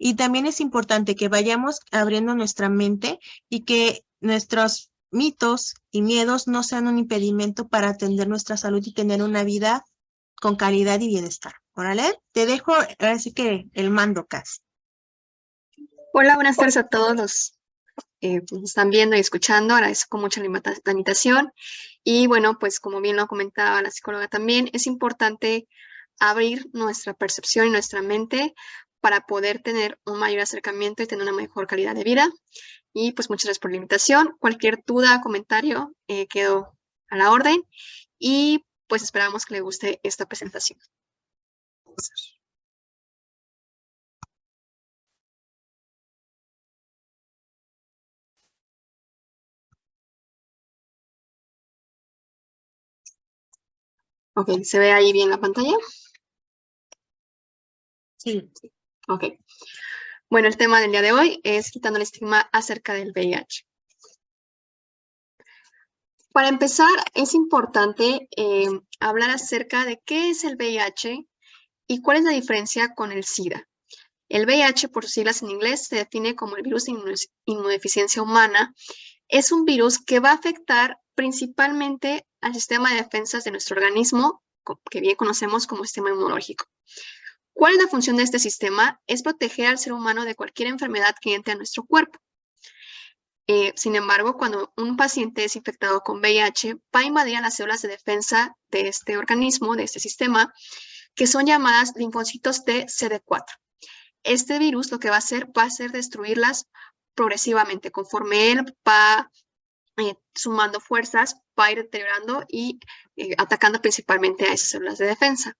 Y también es importante que vayamos abriendo nuestra mente y que nuestros mitos y miedos no sean un impedimento para atender nuestra salud y tener una vida con calidad y bienestar. Órale, te dejo, ahora sí que el mando, Cas. Hola, buenas tardes a todos los que nos están viendo y escuchando. Agradezco mucho la invitación. Y bueno, pues como bien lo comentaba la psicóloga también, es importante abrir nuestra percepción y nuestra mente para poder tener un mayor acercamiento y tener una mejor calidad de vida. Y pues muchas gracias por la invitación. Cualquier duda, comentario, quedo a la orden. Y pues esperamos que les guste esta presentación. Ok, ¿se ve ahí bien la pantalla? Sí. Ok. Bueno, el tema del día de hoy es quitando el estigma acerca del VIH. Para empezar, es importante hablar acerca de qué es el VIH y cuál es la diferencia con el SIDA. El VIH, por sus siglas en inglés, se define como el virus de inmunodeficiencia humana. Es un virus que va a afectar principalmente al sistema de defensas de nuestro organismo, que bien conocemos como sistema inmunológico. ¿Cuál es la función de este sistema? Es proteger al ser humano de cualquier enfermedad que entre a nuestro cuerpo. Sin embargo, cuando un paciente es infectado con VIH, va a invadir a las células de defensa de este organismo, de este sistema, que son llamadas linfocitos de CD4. Este virus lo que va a hacer destruirlas progresivamente. Conforme él va sumando fuerzas, va a ir deteriorando y atacando principalmente a esas células de defensa.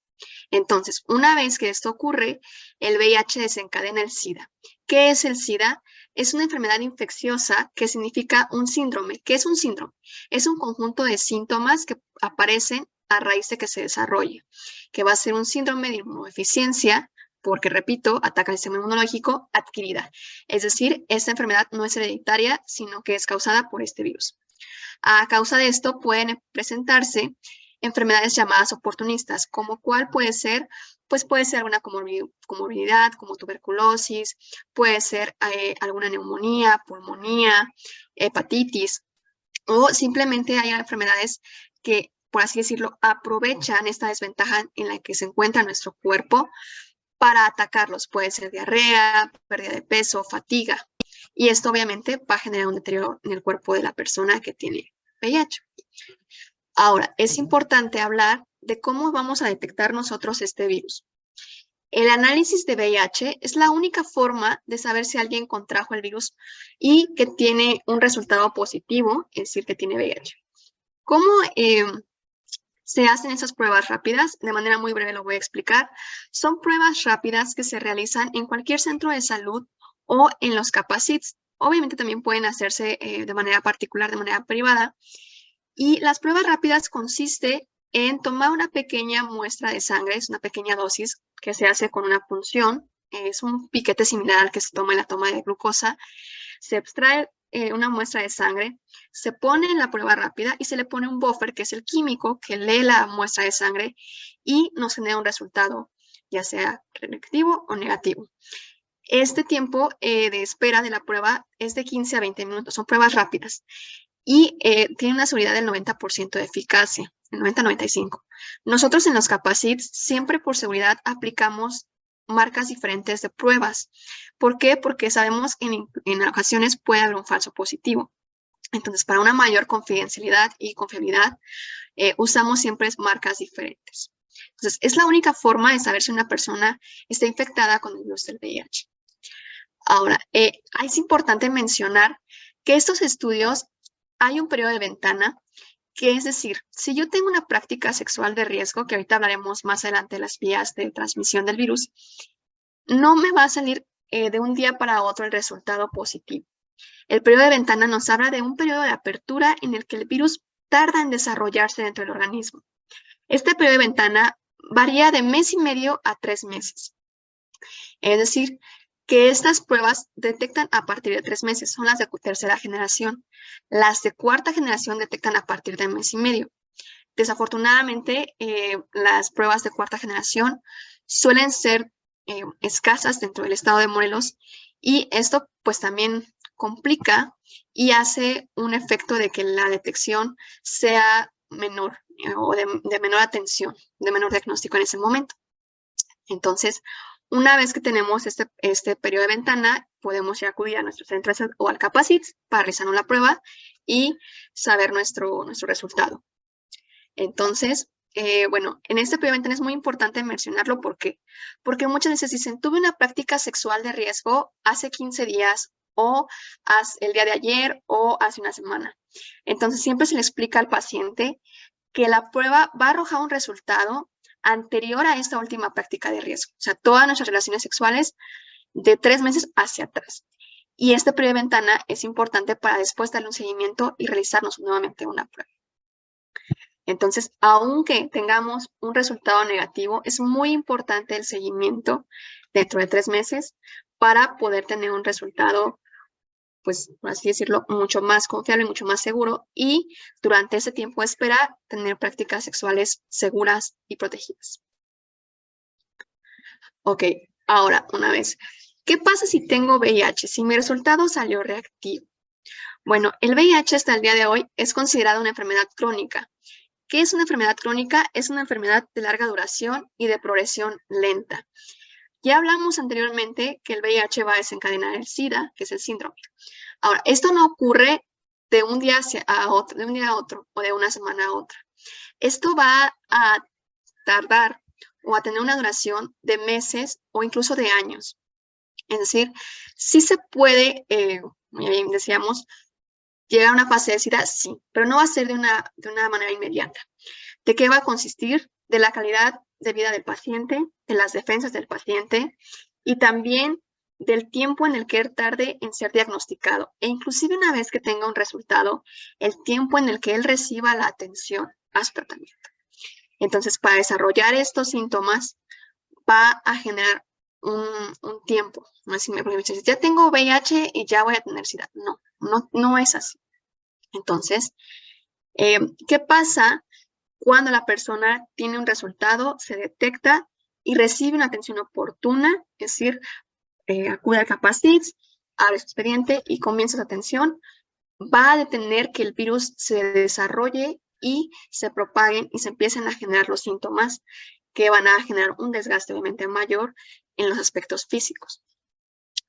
Entonces, una vez que esto ocurre, el VIH desencadena el SIDA. ¿Qué es el SIDA? Es una enfermedad infecciosa que significa un síndrome. ¿Qué es un síndrome? Es un conjunto de síntomas que aparecen a raíz de que se desarrolle, que va a ser un síndrome de inmunodeficiencia, porque, repito, ataca el sistema inmunológico adquirida. Es decir, esta enfermedad no es hereditaria, sino que es causada por este virus. A causa de esto pueden presentarse enfermedades llamadas oportunistas, como cuál puede ser, pues puede ser alguna comorbilidad como tuberculosis, puede ser alguna neumonía, pulmonía, hepatitis, o simplemente hay enfermedades que, por así decirlo, aprovechan esta desventaja en la que se encuentra nuestro cuerpo para atacarlos. Puede ser diarrea, pérdida de peso, fatiga. Y esto obviamente va a generar un deterioro en el cuerpo de la persona que tiene VIH. Ahora, es importante hablar de cómo vamos a detectar nosotros este virus. El análisis de VIH es la única forma de saber si alguien contrajo el virus y que tiene un resultado positivo, es decir, que tiene VIH. ¿Cómo se hacen esas pruebas rápidas? De manera muy breve lo voy a explicar. Son pruebas rápidas que se realizan en cualquier centro de salud o en los capacits. Obviamente también pueden hacerse de manera particular, de manera privada. Y las pruebas rápidas consiste en tomar una pequeña muestra de sangre, es una pequeña dosis que se hace con una punción, es un piquete similar al que se toma en la toma de glucosa. Se extrae una muestra de sangre, se pone en la prueba rápida y se le pone un buffer, que es el químico que lee la muestra de sangre y nos genera un resultado, ya sea reactivo o negativo. Este tiempo de espera de la prueba es de 15 a 20 minutos, son pruebas rápidas y tiene una seguridad del 90% de eficacia, el 90-95%. Nosotros en los Capacits siempre por seguridad aplicamos marcas diferentes de pruebas. ¿Por qué? Porque sabemos que en ocasiones puede haber un falso positivo. Entonces, para una mayor confidencialidad y confiabilidad, usamos siempre marcas diferentes. Entonces, es la única forma de saber si una persona está infectada con el virus del VIH. Ahora, es importante mencionar que estos estudios hay un periodo de ventana, que es decir, si yo tengo una práctica sexual de riesgo, que ahorita hablaremos más adelante de las vías de transmisión del virus, no me va a salir de un día para otro el resultado positivo. El periodo de ventana nos habla de un periodo de apertura en el que el virus tarda en desarrollarse dentro del organismo. Este periodo de ventana varía de mes y medio a 3 meses. Es decir, que estas pruebas detectan a partir de 3 meses, son las de tercera generación. Las de cuarta generación detectan a partir de mes y medio. Desafortunadamente, las pruebas de cuarta generación suelen ser escasas dentro del estado de Morelos, y esto pues también complica y hace un efecto de que la detección sea menor o de menor atención, de menor diagnóstico en ese momento. Entonces, una vez que tenemos este periodo de ventana, podemos ir a acudir a nuestro centro o al Capacit para realizarnos la prueba y saber nuestro resultado. Entonces, bueno, en este periodo de ventana es muy importante mencionarlo. ¿Por qué? Porque muchas veces dicen, tuve una práctica sexual de riesgo hace 15 días o el día de ayer o hace una semana. Entonces, siempre se le explica al paciente que la prueba va a arrojar un resultado anterior a esta última práctica de riesgo. O sea, todas nuestras relaciones sexuales de 3 meses hacia atrás. Y este periodo de ventana es importante para después darle un seguimiento y realizarnos nuevamente una prueba. Entonces, aunque tengamos un resultado negativo, es muy importante el seguimiento dentro de 3 meses para poder tener un resultado, pues, por así decirlo, mucho más confiable, mucho más seguro, y durante ese tiempo de espera tener prácticas sexuales seguras y protegidas. Ok, ahora, una vez, ¿qué pasa si tengo VIH? Si mi resultado salió reactivo. Bueno, el VIH hasta el día de hoy es considerado una enfermedad crónica. ¿Qué es una enfermedad crónica? Es una enfermedad de larga duración y de progresión lenta. Ya hablamos anteriormente que el VIH va a desencadenar el SIDA, que es el síndrome. Ahora, esto no ocurre de un día a otro o de una semana a otra. Esto va a tardar o a tener una duración de meses o incluso de años. Es decir, sí se puede, decíamos, llegar a una fase de SIDA, sí, pero no va a ser de una manera inmediata. ¿De qué va a consistir? De la calidad de vida del paciente, de las defensas del paciente y también del tiempo en el que él tarde en ser diagnosticado. E inclusive una vez que tenga un resultado, el tiempo en el que él reciba la atención a su tratamiento. Entonces, para desarrollar estos síntomas, va a generar un tiempo. No es porque me dices, ya tengo VIH y ya voy a tener SIDA. No es así. Entonces, ¿qué pasa cuando la persona tiene un resultado, se detecta y recibe una atención oportuna? Es decir, acude al Capacit, abre su expediente y comienza su atención. Va a detener que el virus se desarrolle y se propaguen y se empiecen a generar los síntomas que van a generar un desgaste obviamente mayor en los aspectos físicos.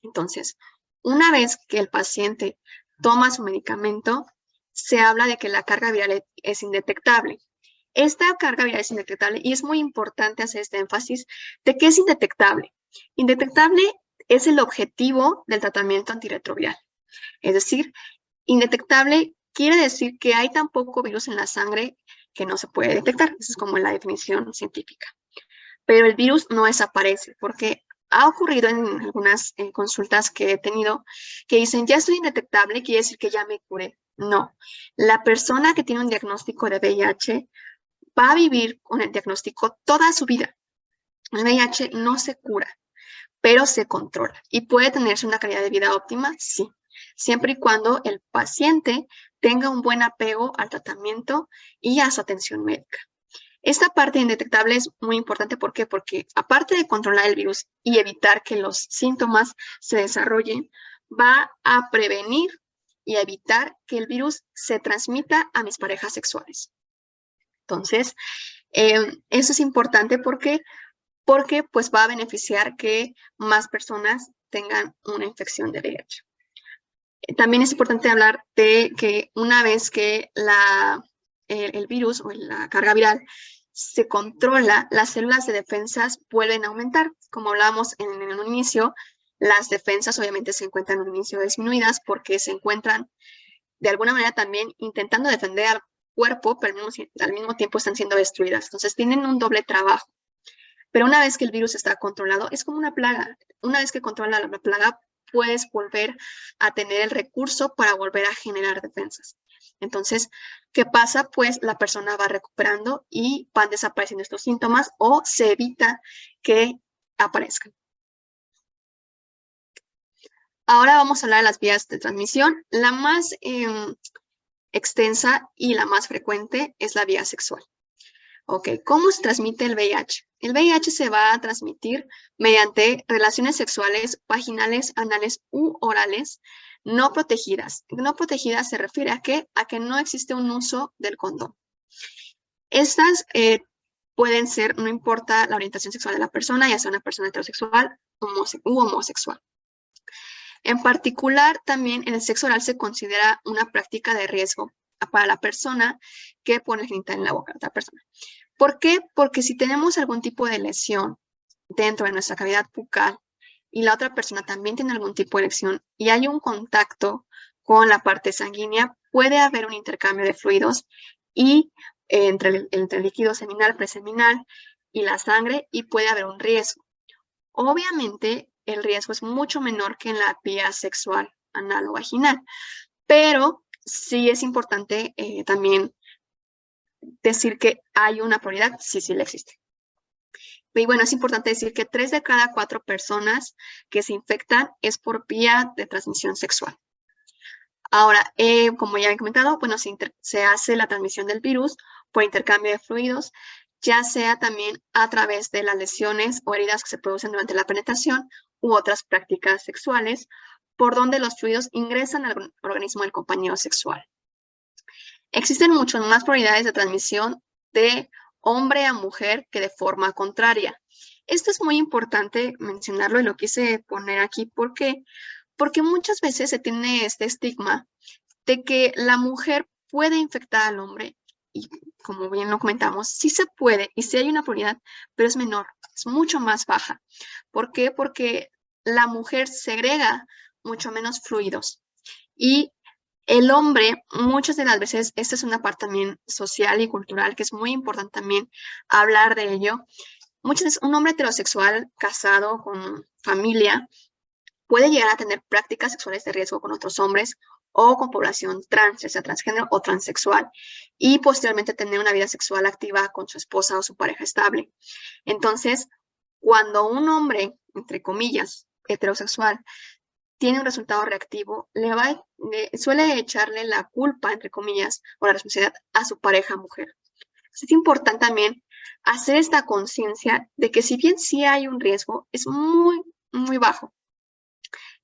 Entonces, una vez que el paciente toma su medicamento, se habla de que la carga viral es indetectable. Esta carga viral es indetectable y es muy importante hacer este énfasis de que es indetectable. Indetectable es el objetivo del tratamiento antirretroviral. Es decir, indetectable quiere decir que hay tan poco virus en la sangre que no se puede detectar. Esa es como la definición científica. Pero el virus no desaparece, porque ha ocurrido en algunas consultas que he tenido que dicen, ya estoy indetectable, quiere decir que ya me curé. No, la persona que tiene un diagnóstico de VIH va a vivir con el diagnóstico toda su vida. El VIH no se cura, pero se controla. ¿Y puede tenerse una calidad de vida óptima? Sí, siempre y cuando el paciente tenga un buen apego al tratamiento y a su atención médica. Esta parte indetectable es muy importante. ¿Por qué? Porque aparte de controlar el virus y evitar que los síntomas se desarrollen, va a prevenir y a evitar que el virus se transmita a mis parejas sexuales. Entonces, eso es importante porque pues va a beneficiar que más personas tengan una infección de VIH. También es importante hablar de que una vez que el virus o la carga viral se controla, las células de defensas vuelven a aumentar. Como hablábamos en un inicio, las defensas obviamente se encuentran en un inicio disminuidas porque se encuentran de alguna manera también intentando defender al cuerpo, pero al mismo tiempo están siendo destruidas. Entonces tienen un doble trabajo. Pero una vez que el virus está controlado, es como una plaga. Una vez que controla la plaga, puedes volver a tener el recurso para volver a generar defensas. Entonces, ¿qué pasa? Pues la persona va recuperando y van desapareciendo estos síntomas o se evita que aparezcan. Ahora vamos a hablar de las vías de transmisión. La más extensa y la más frecuente es la vía sexual. Ok, ¿cómo se transmite el VIH? El VIH se va a transmitir mediante relaciones sexuales vaginales, anales u orales no protegidas. No protegidas se refiere a que no existe un uso del condón. Estas pueden ser, no importa la orientación sexual de la persona, ya sea una persona heterosexual u homosexual. En particular, también el sexo oral se considera una práctica de riesgo para la persona que pone el genital en la boca de otra persona. ¿Por qué? Porque si tenemos algún tipo de lesión dentro de nuestra cavidad bucal y la otra persona también tiene algún tipo de lesión y hay un contacto con la parte sanguínea, puede haber un intercambio de fluidos y entre el líquido seminal, preseminal y la sangre, y puede haber un riesgo. Obviamente, el riesgo es mucho menor que en la vía sexual anal o vaginal, pero sí es importante también decir que hay una probabilidad, sí le existe. Y bueno, es importante decir que 3 de cada 4 personas que se infectan es por vía de transmisión sexual. Ahora, como ya he comentado, bueno, se hace la transmisión del virus por intercambio de fluidos, ya sea también a través de las lesiones o heridas que se producen durante la penetración u otras prácticas sexuales, por donde los fluidos ingresan al organismo del compañero sexual. Existen muchas más probabilidades de transmisión de hombre a mujer que de forma contraria. Esto es muy importante mencionarlo y lo quise poner aquí porque muchas veces se tiene este estigma de que la mujer puede infectar al hombre y, como bien lo comentamos, sí se puede y sí hay una probabilidad, pero es menor, es mucho más baja. ¿Por qué? Porque la mujer segrega mucho menos fluidos y el hombre, muchas de las veces, esta es una parte también social y cultural que es muy importante también hablar de ello. Muchas veces un hombre heterosexual casado con familia puede llegar a tener prácticas sexuales de riesgo con otros hombres o con población trans, ya sea transgénero o transexual, y posteriormente tener una vida sexual activa con su esposa o su pareja estable. Entonces, cuando un hombre, entre comillas, heterosexual, tiene un resultado reactivo, suele echarle la culpa, entre comillas, o la responsabilidad a su pareja mujer. Es importante también hacer esta conciencia de que si bien sí hay un riesgo, es muy, muy bajo,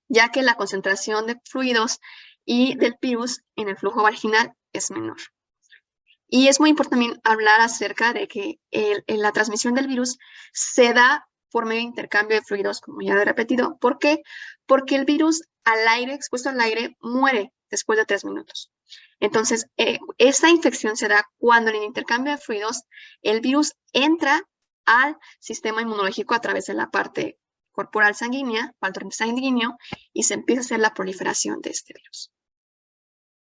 ya que la concentración de fluidos y del virus en el flujo vaginal es menor. Y es muy importante también hablar acerca de que la transmisión del virus se da por medio de intercambio de fluidos, como ya he repetido. ¿Por qué? Porque el virus al aire, expuesto al aire, muere después de 3 minutos. Entonces, esta infección se da cuando en el intercambio de fluidos el virus entra al sistema inmunológico a través de la parte corporal sanguínea, al torrente sanguíneo, y se empieza a hacer la proliferación de este virus.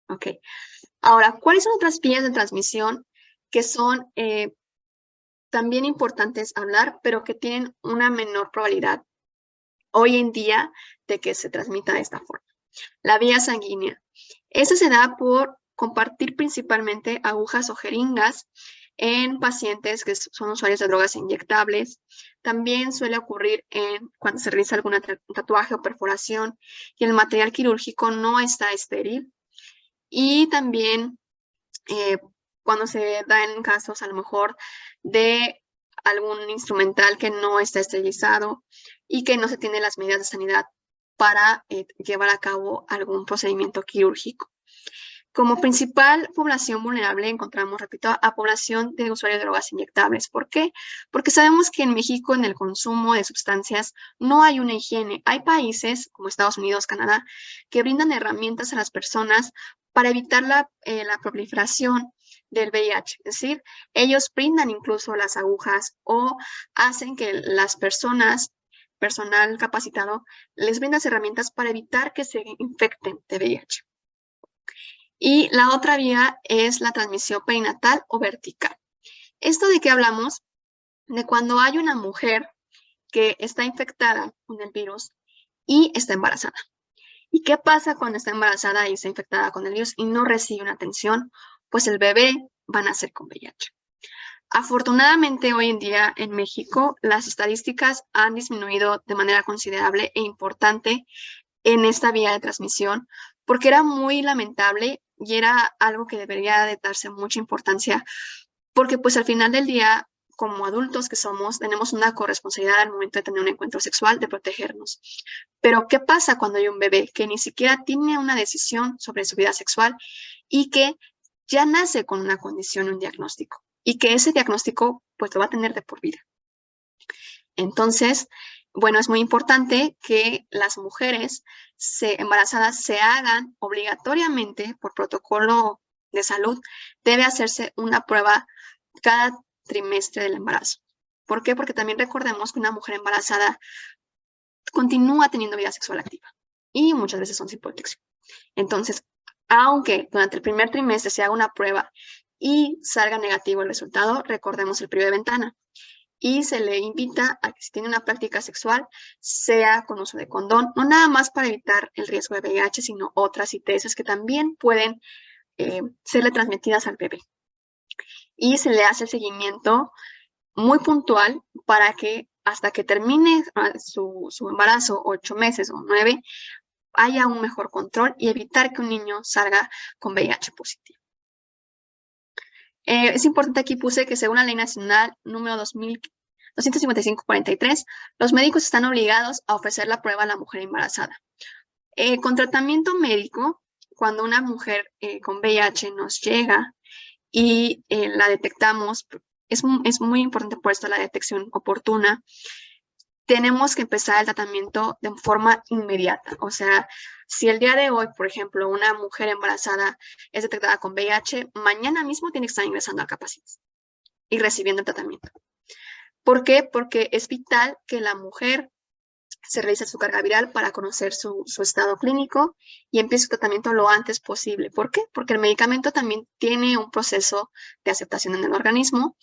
Ok. Ahora, ¿cuáles son otras vías de transmisión que son también importantes hablar, pero que tienen una menor probabilidad hoy en día de que se transmita de esta forma? La vía sanguínea. Esta se da por compartir principalmente agujas o jeringas en pacientes que son usuarios de drogas inyectables. También suele ocurrir cuando se realiza algún tatuaje o perforación y el material quirúrgico no está estéril. Y también cuando se da en casos a lo mejor de algún instrumental que no está esterilizado y que no se tiene las medidas de sanidad para llevar a cabo algún procedimiento quirúrgico. Como principal población vulnerable encontramos, repito, a población de usuarios de drogas inyectables. ¿Por qué? Porque sabemos que en México en el consumo de sustancias no hay una higiene. Hay países como Estados Unidos, Canadá, que brindan herramientas a las personas para evitar la proliferación del VIH. Es decir, ellos brindan incluso las agujas o hacen que las personas, personal capacitado, les brinda herramientas para evitar que se infecten de VIH. Y la otra vía es la transmisión perinatal o vertical. ¿Esto de qué hablamos? De cuando hay una mujer que está infectada con el virus y está embarazada. ¿Y qué pasa cuando está embarazada y está infectada con el virus y no recibe una atención? Pues el bebé va a nacer con VIH. Afortunadamente, hoy en día en México, las estadísticas han disminuido de manera considerable e importante en esta vía de transmisión, porque era muy lamentable y era algo que debería de darse mucha importancia, porque pues al final del día como adultos que somos, tenemos una corresponsabilidad al momento de tener un encuentro sexual de protegernos. Pero, ¿qué pasa cuando hay un bebé que ni siquiera tiene una decisión sobre su vida sexual y que ya nace con una condición, un diagnóstico? Y que ese diagnóstico, pues, lo va a tener de por vida. Entonces, bueno, es muy importante que las mujeres embarazadas se hagan obligatoriamente por protocolo de salud, debe hacerse una prueba cada trimestre del embarazo. ¿Por qué? Porque también recordemos que una mujer embarazada continúa teniendo vida sexual activa y muchas veces son sin protección. Entonces, aunque durante el primer trimestre se haga una prueba y salga negativo el resultado, recordemos el periodo de ventana. Y se le invita a que si tiene una práctica sexual, sea con uso de condón, no nada más para evitar el riesgo de VIH, sino otras ITS que también pueden serle transmitidas al bebé. Y se le hace el seguimiento muy puntual para que hasta que termine su embarazo, 8 meses o 9, haya un mejor control y evitar que un niño salga con VIH positivo. Es importante, aquí puse que según la Ley Nacional número 255-43, los médicos están obligados a ofrecer la prueba a la mujer embarazada. Con tratamiento médico, cuando una mujer con VIH nos llega y la detectamos, es muy importante por esto la detección oportuna, tenemos que empezar el tratamiento de forma inmediata. O sea, si el día de hoy, por ejemplo, una mujer embarazada es detectada con VIH, mañana mismo tiene que estar ingresando al Capacits y recibiendo el tratamiento. ¿Por qué? Porque es vital que la mujer se realice su carga viral para conocer su estado clínico y empiece su tratamiento lo antes posible. ¿Por qué? Porque el medicamento también tiene un proceso de aceptación en el organismo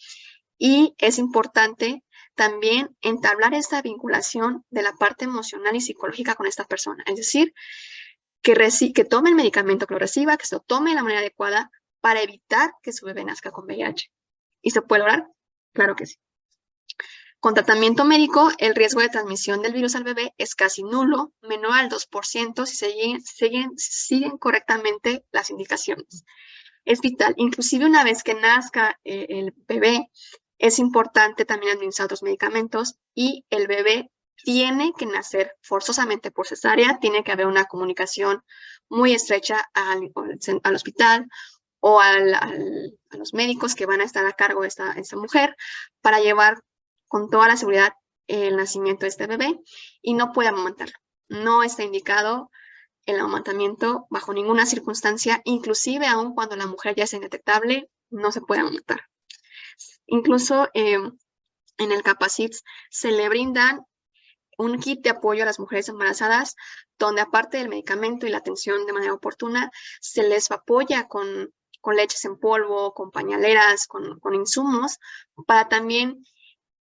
y es importante también entablar esta vinculación de la parte emocional y psicológica con esta persona. Es decir, que tome el medicamento, que lo reciba, que se lo tome de la manera adecuada para evitar que su bebé nazca con VIH. ¿Y se puede lograr? Claro que sí. Con tratamiento médico, el riesgo de transmisión del virus al bebé es casi nulo, menor al 2% si siguen correctamente las indicaciones. Es vital, inclusive una vez que nazca el bebé, es importante también administrar otros medicamentos y el bebé tiene que nacer forzosamente por cesárea, tiene que haber una comunicación muy estrecha al hospital o a los médicos que van a estar a cargo de esta mujer para llevar con toda la seguridad el nacimiento de este bebé y no puede amamantarlo. No está indicado el amamantamiento bajo ninguna circunstancia, inclusive aun cuando la mujer ya es indetectable, no se puede amamantar. Incluso en el Capacits se le brindan un kit de apoyo a las mujeres embarazadas, donde aparte del medicamento y la atención de manera oportuna, se les apoya con leches en polvo, con pañaleras, con insumos, para también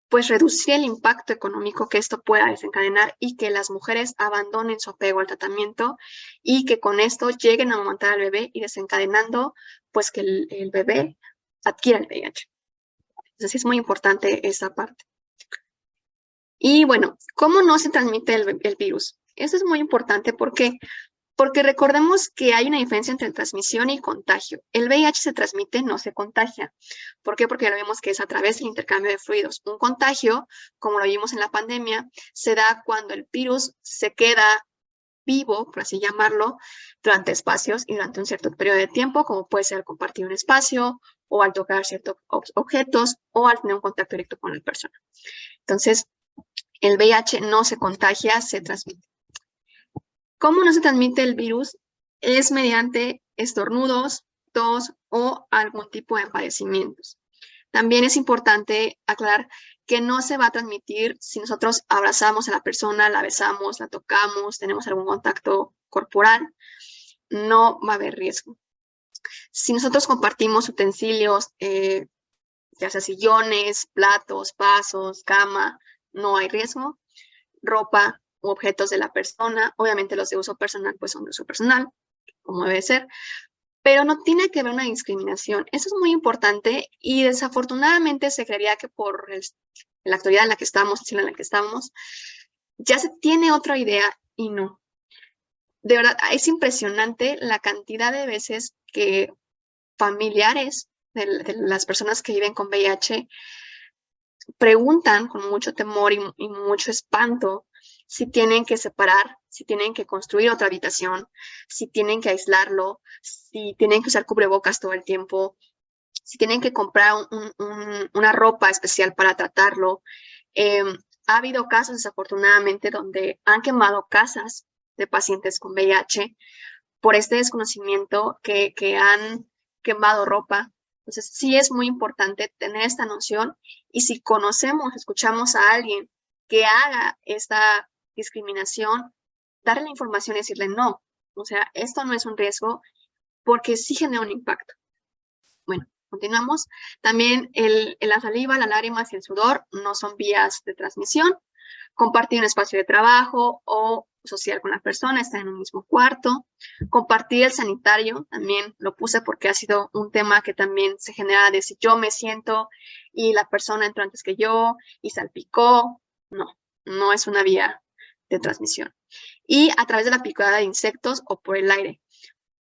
pues reducir el impacto económico que esto pueda desencadenar y que las mujeres abandonen su apego al tratamiento y que con esto lleguen a amamantar al bebé y desencadenando pues que el bebé adquiera el VIH. Entonces es muy importante esa parte. Y bueno, ¿cómo no se transmite el virus? Esto es muy importante porque recordemos que hay una diferencia entre transmisión y contagio. El VIH se transmite, no se contagia. ¿Por qué? Porque ya lo vimos que es a través del intercambio de fluidos. Un contagio, como lo vimos en la pandemia, se da cuando el virus se queda vivo, por así llamarlo, durante espacios y durante un cierto periodo de tiempo, como puede ser al compartir un espacio o al tocar ciertos objetos o al tener un contacto directo con la persona. Entonces, el VIH no se contagia, se transmite. ¿Cómo no se transmite el virus? Es mediante estornudos, tos o algún tipo de padecimientos. También es importante aclarar que no se va a transmitir si nosotros abrazamos a la persona, la besamos, la tocamos, tenemos algún contacto corporal, no va a haber riesgo. Si nosotros compartimos utensilios, ya sea sillones, platos, vasos, cama, no hay riesgo. Ropa u objetos de la persona, obviamente los de uso personal pues son de uso personal, como debe ser, pero no tiene que haber una discriminación. Eso es muy importante y desafortunadamente se creería que por la actualidad en la que estamos, en la que estamos, ya se tiene otra idea y no. De verdad, es impresionante la cantidad de veces que familiares de las personas que viven con VIH preguntan con mucho temor y mucho espanto si tienen que separar, si tienen que construir otra habitación, si tienen que aislarlo, si tienen que usar cubrebocas todo el tiempo, si tienen que comprar una ropa especial para tratarlo. Ha habido casos, desafortunadamente, donde han quemado casas de pacientes con VIH por este desconocimiento, que han quemado ropa. Entonces, sí es muy importante tener esta noción, y si conocemos, escuchamos a alguien que haga esta discriminación, darle la información y decirle no. O sea, esto no es un riesgo, porque sí genera un impacto. Bueno, continuamos. También la saliva, las lágrimas y el sudor no son vías de transmisión. Compartir un espacio de trabajo o social con la persona, estar en un mismo cuarto. Compartir el sanitario, también lo puse porque ha sido un tema que también se genera de si yo me siento y la persona entró antes que yo y salpicó. No, no es una vía de transmisión. Y a través de la picada de insectos o por el aire.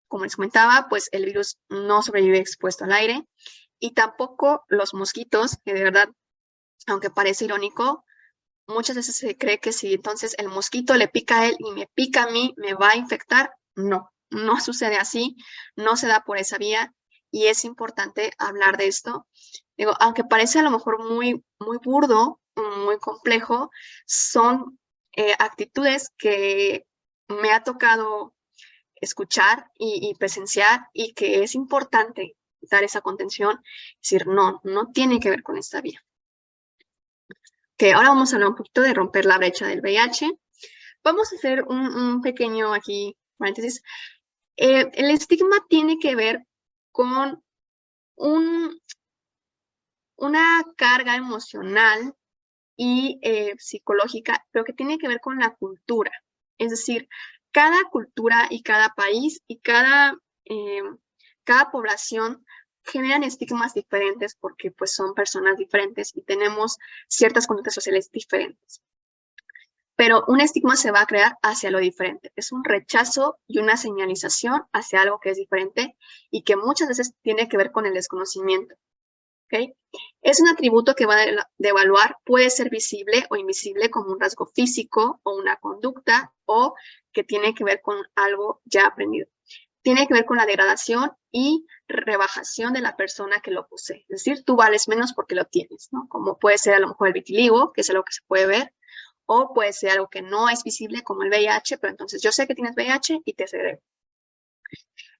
Como les comentaba, pues el virus no sobrevive expuesto al aire, y tampoco los mosquitos, que de verdad, aunque parece irónico, muchas veces se cree que si entonces el mosquito le pica a él y me pica a mí, me va a infectar. No, no sucede así, no se da por esa vía, y es importante hablar de esto. Digo, aunque parece a lo mejor muy burdo, muy complejo, son actitudes que me ha tocado escuchar y presenciar, y que es importante dar esa contención, decir, no tiene que ver con esta vía. Que ahora vamos a hablar un poquito de romper la brecha del VIH. Vamos a hacer un pequeño aquí paréntesis. El estigma tiene que ver con una carga emocional y psicológica, pero que tiene que ver con la cultura. Es decir, cada cultura y cada país y cada población generan estigmas diferentes, porque pues son personas diferentes y tenemos ciertas conductas sociales diferentes. Pero un estigma se va a crear hacia lo diferente. Es un rechazo y una señalización hacia algo que es diferente y que muchas veces tiene que ver con el desconocimiento. ¿Okay? Es un atributo que va a devaluar, puede ser visible o invisible como un rasgo físico o una conducta, o que tiene que ver con algo ya aprendido. Tiene que ver con la degradación y rebajación de la persona que lo posee. Es decir, tú vales menos porque lo tienes, ¿no? Como puede ser a lo mejor el vitiligo, que es algo que se puede ver, o puede ser algo que no es visible como el VIH, pero entonces yo sé que tienes VIH y te segrego.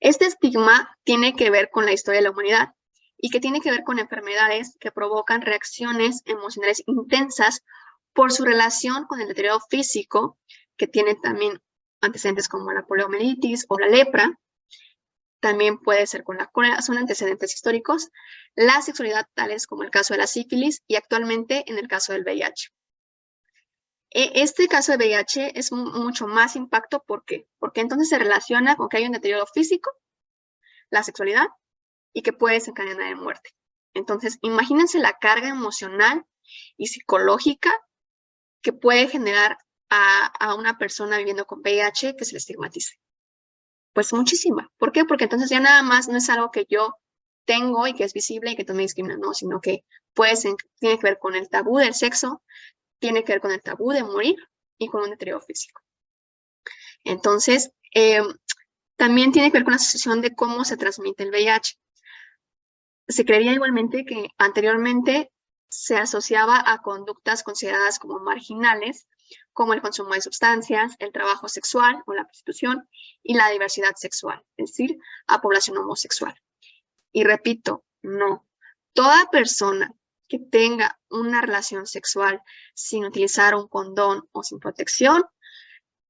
Este estigma tiene que ver con la historia de la humanidad, y que tiene que ver con enfermedades que provocan reacciones emocionales intensas por su relación con el deterioro físico, que tiene también antecedentes como la poliomielitis o la lepra. También puede ser con la cólera, son antecedentes históricos. La sexualidad, tales como el caso de la sífilis, y actualmente en el caso del VIH. Este caso de VIH es mucho más impacto. ¿Por qué? Porque entonces se relaciona con que hay un deterioro físico, la sexualidad, y que puede desencadenar en muerte. Entonces, imagínense la carga emocional y psicológica que puede generar a una persona viviendo con VIH que se le estigmatice. Pues muchísima. ¿Por qué? Porque entonces ya nada más no es algo que yo tengo y que es visible y que también discrimina, no, sino que tiene que ver con el tabú del sexo, tiene que ver con el tabú de morir y con un deterioro físico. Entonces, también tiene que ver con la asociación de cómo se transmite el VIH. Se creería igualmente que anteriormente se asociaba a conductas consideradas como marginales, como el consumo de sustancias, el trabajo sexual o la prostitución y la diversidad sexual, es decir, a población homosexual. Y repito, no. Toda persona que tenga una relación sexual sin utilizar un condón o sin protección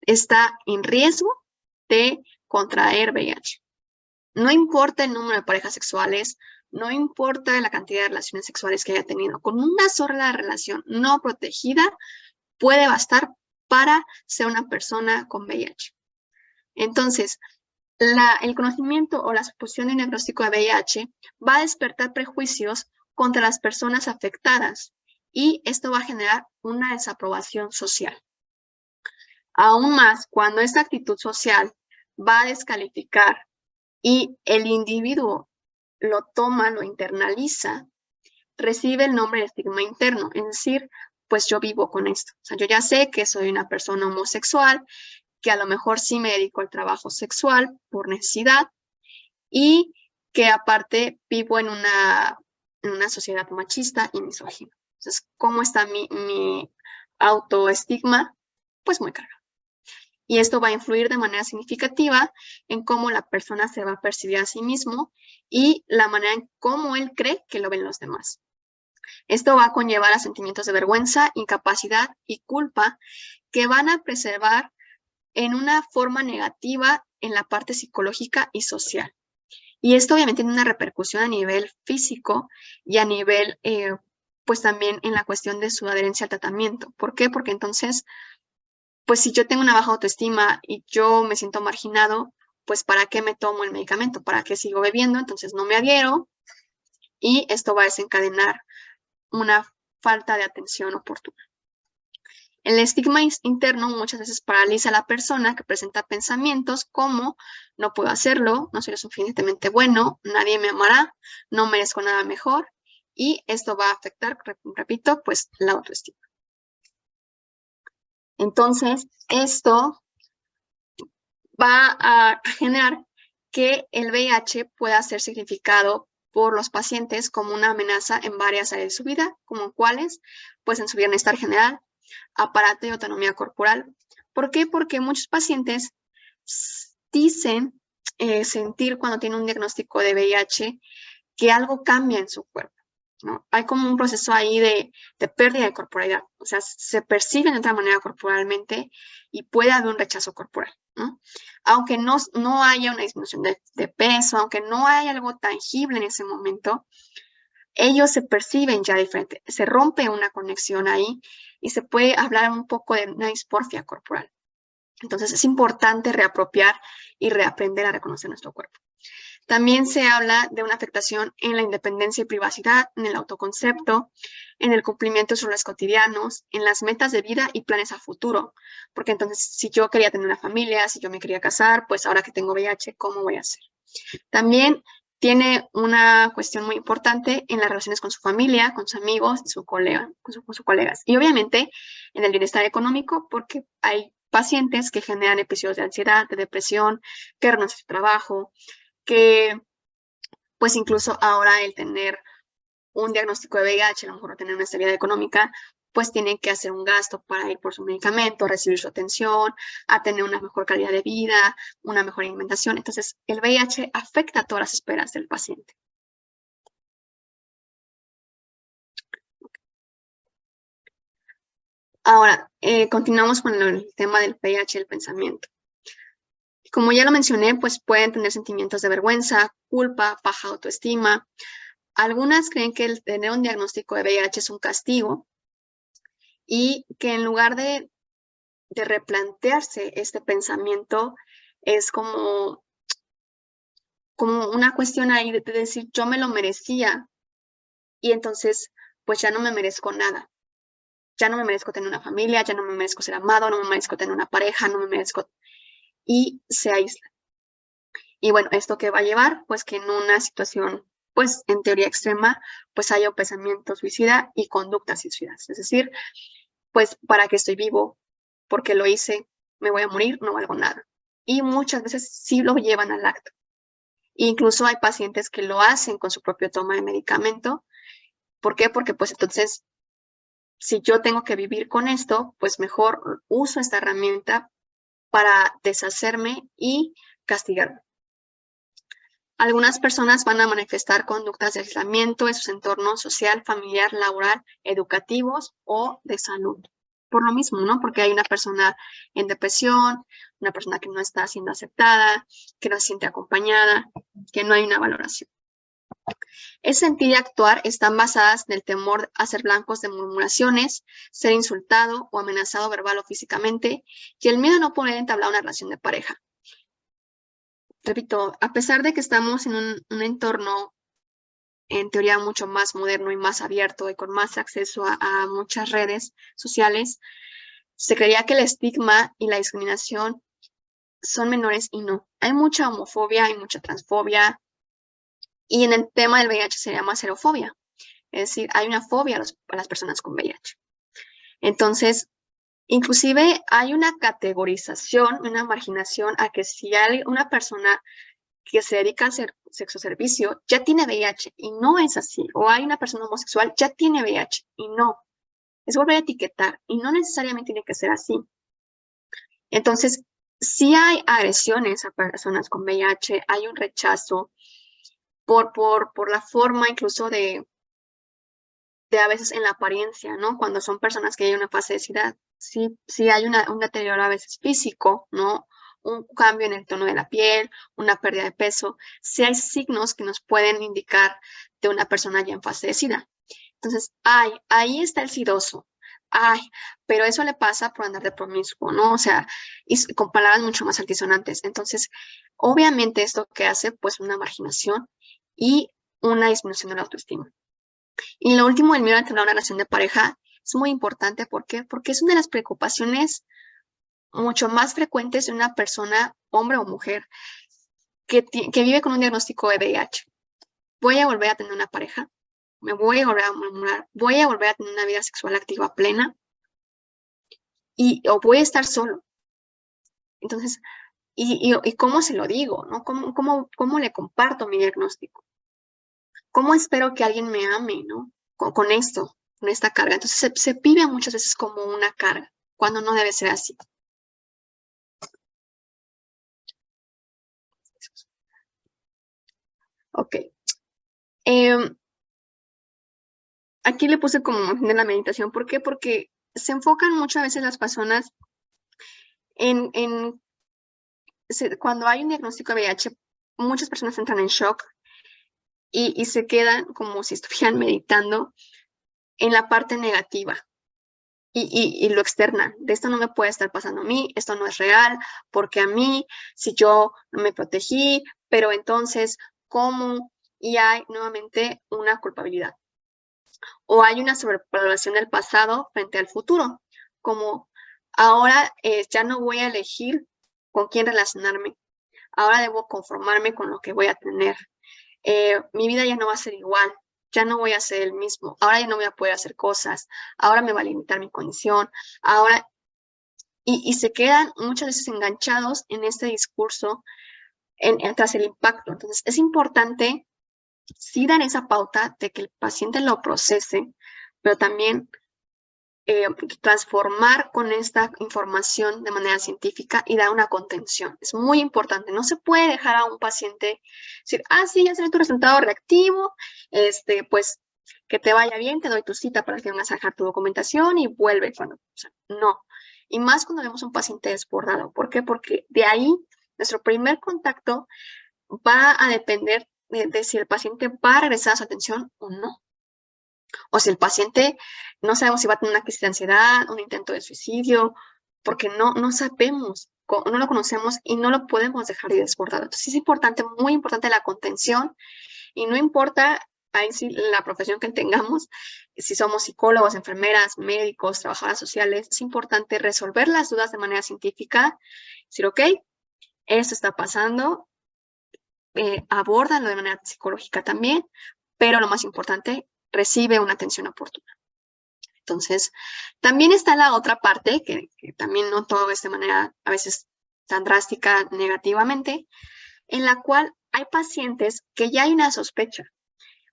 está en riesgo de contraer VIH. No importa el número de parejas sexuales, no importa la cantidad de relaciones sexuales que haya tenido, con una sola relación no protegida puede bastar para ser una persona con VIH. Entonces, el conocimiento o la suposición de un diagnóstico de VIH va a despertar prejuicios contra las personas afectadas, y esto va a generar una desaprobación social. Aún más, cuando esta actitud social va a descalificar y el individuo lo toma, lo internaliza, recibe el nombre de estigma interno, es decir, pues yo vivo con esto. O sea, yo ya sé que soy una persona homosexual, que a lo mejor sí me dedico al trabajo sexual por necesidad y que aparte vivo en una sociedad machista y misógina. Entonces, ¿cómo está mi autoestigma? Pues muy cargado. Y esto va a influir de manera significativa en cómo la persona se va a percibir a sí mismo y la manera en cómo él cree que lo ven los demás. Esto va a conllevar a sentimientos de vergüenza, incapacidad y culpa que van a preservar en una forma negativa en la parte psicológica y social. Y esto obviamente tiene una repercusión a nivel físico y a nivel, pues también en la cuestión de su adherencia al tratamiento. ¿Por qué? Porque entonces, pues si yo tengo una baja autoestima y yo me siento marginado, pues ¿para qué me tomo el medicamento? ¿Para qué sigo bebiendo? Entonces no me adhiero y esto va a desencadenar una falta de atención oportuna. El estigma interno muchas veces paraliza a la persona que presenta pensamientos como no puedo hacerlo, no soy lo suficientemente bueno, nadie me amará, no merezco nada mejor y esto va a afectar, repito, pues la autoestima. Entonces, esto va a generar que el VIH pueda ser significado por los pacientes como una amenaza en varias áreas de su vida, como cuáles, pues en su bienestar general, aparato y autonomía corporal. ¿Por qué? Porque muchos pacientes dicen sentir cuando tienen un diagnóstico de VIH que algo cambia en su cuerpo, ¿no? Hay como un proceso ahí de pérdida de corporalidad, o sea, se perciben de otra manera corporalmente y puede haber un rechazo corporal, ¿no? Aunque no haya una disminución de peso, aunque no haya algo tangible en ese momento, ellos se perciben ya diferente, se rompe una conexión ahí y se puede hablar un poco de una dismorfia corporal. Entonces es importante reapropiar y reaprender a reconocer nuestro cuerpo. También se habla de una afectación en la independencia y privacidad, en el autoconcepto, en el cumplimiento de sus roles cotidianos, en las metas de vida y planes a futuro. Porque entonces, si yo quería tener una familia, si yo me quería casar, pues ahora que tengo VIH, ¿cómo voy a hacer? También tiene una cuestión muy importante en las relaciones con su familia, con sus amigos, con sus colegas. Y obviamente en el bienestar económico, porque hay pacientes que generan episodios de ansiedad, de depresión, que renuncian a su trabajo, que pues incluso ahora el tener un diagnóstico de VIH, a lo mejor no tener una estabilidad económica, pues tienen que hacer un gasto para ir por su medicamento, recibir su atención, a tener una mejor calidad de vida, una mejor alimentación. Entonces, el VIH afecta a todas las esferas del paciente. Ahora, continuamos con el tema del VIH y el pensamiento. Como ya lo mencioné, pues pueden tener sentimientos de vergüenza, culpa, baja autoestima. Algunas creen que el tener un diagnóstico de VIH es un castigo y que en lugar de replantearse este pensamiento, es como una cuestión ahí de decir, yo me lo merecía y entonces pues ya no me merezco nada. Ya no me merezco tener una familia, ya no me merezco ser amado, no me merezco tener una pareja, no me merezco... Y se aísla. Y bueno, ¿esto qué va a llevar? Pues que en una situación, pues en teoría extrema, pues haya un pensamiento suicida y conductas suicidas. Es decir, pues ¿para qué estoy vivo? Porque lo hice, me voy a morir, no valgo nada. Y muchas veces sí lo llevan al acto. Incluso hay pacientes que lo hacen con su propio toma de medicamento. ¿Por qué? Porque pues entonces, si yo tengo que vivir con esto, pues mejor uso esta herramienta para deshacerme y castigarme. Algunas personas van a manifestar conductas de aislamiento en sus entornos social, familiar, laboral, educativos o de salud. Por lo mismo, ¿no? Porque hay una persona en depresión, una persona que no está siendo aceptada, que no se siente acompañada, que no hay una valoración. Ese sentir y actuar están basadas en el temor a ser blancos de murmuraciones, ser insultado o amenazado verbal o físicamente, y el miedo a no poder entablar una relación de pareja. Repito, a pesar de que estamos en un entorno en teoría mucho más moderno y más abierto y con más acceso a muchas redes sociales, se creía que el estigma y la discriminación son menores y no. Hay mucha homofobia, hay mucha transfobia y en el tema del VIH se llama xerofobia, Es decir, hay una fobia a las personas con VIH. Entonces, inclusive hay una categorización, una marginación a que si hay una persona que se dedica a hacer sexoservicio ya tiene VIH y no es así. O hay una persona homosexual ya tiene VIH y no. Es volver a etiquetar y no necesariamente tiene que ser así. Entonces, sí hay agresiones a personas con VIH, hay un rechazo por la forma incluso de a veces en la apariencia, ¿no? Cuando son personas que hay una fase de SIDA, sí hay un deterioro a veces físico, ¿no? Un cambio en el tono de la piel, una pérdida de peso. Sí hay signos que nos pueden indicar de una persona ya en fase de SIDA. Entonces, ahí está el sidoso. Pero eso le pasa por andar de promiscuo, ¿no? O sea, y con palabras mucho más altisonantes. Entonces, obviamente esto que hace, pues, una marginación y una disminución de la autoestima. Y lo último, el miedo a tener una relación de pareja es muy importante. ¿Por qué? Porque es una de las preocupaciones mucho más frecuentes de una persona, hombre o mujer, que vive con un diagnóstico de VIH. Voy a volver a tener una pareja, me voy a volver a enamorar, voy a volver a tener una vida sexual activa plena o voy a estar solo. Entonces, ¿y cómo se lo digo? ¿No? ¿Cómo le comparto mi diagnóstico? ¿Cómo espero que alguien me ame, ¿no? Con esto, con esta carga. Entonces se vive muchas veces como una carga, cuando no debe ser así. Ok. Aquí le puse como de la meditación. ¿Por qué? Porque se enfocan muchas veces las personas cuando hay un diagnóstico de VIH, muchas personas entran en shock y se quedan como si estuvieran meditando en la parte negativa y lo externa. De esto no me puede estar pasando a mí, esto no es real, porque a mí, si yo no me protegí, pero entonces, ¿cómo? Y hay nuevamente una culpabilidad. O hay una sobrevaloración del pasado frente al futuro, como ahora ya no voy a elegir con quién relacionarme, ahora debo conformarme con lo que voy a tener. Mi vida ya no va a ser igual, ya no voy a ser el mismo, ahora ya no voy a poder hacer cosas, ahora me va a limitar mi condición, ahora... Y se quedan muchas veces enganchados en este discurso tras el impacto. Entonces, es importante sí dar esa pauta de que el paciente lo procese, pero también transformar con esta información de manera científica y dar una contención. Es muy importante. No se puede dejar a un paciente decir, sí, ya salió tu resultado reactivo, pues que te vaya bien, te doy tu cita para que vengas a dejar tu documentación y vuelve cuando. O sea, no. Y más cuando vemos un paciente desbordado. ¿Por qué? Porque de ahí nuestro primer contacto va a depender de si el paciente va a regresar a su atención o no. O si el paciente no sabemos si va a tener una crisis de ansiedad, un intento de suicidio, porque no sabemos, no lo conocemos y no lo podemos dejar de desbordar. Entonces es importante, muy importante la contención y no importa ahí sí la profesión que tengamos, si somos psicólogos, enfermeras, médicos, trabajadoras sociales, es importante resolver las dudas de manera científica, decir, ok, esto está pasando, abórdalo de manera psicológica también, pero lo más importante, recibe una atención oportuna. Entonces, también está la otra parte, que también no todo es de manera a veces tan drástica negativamente, en la cual hay pacientes que ya hay una sospecha.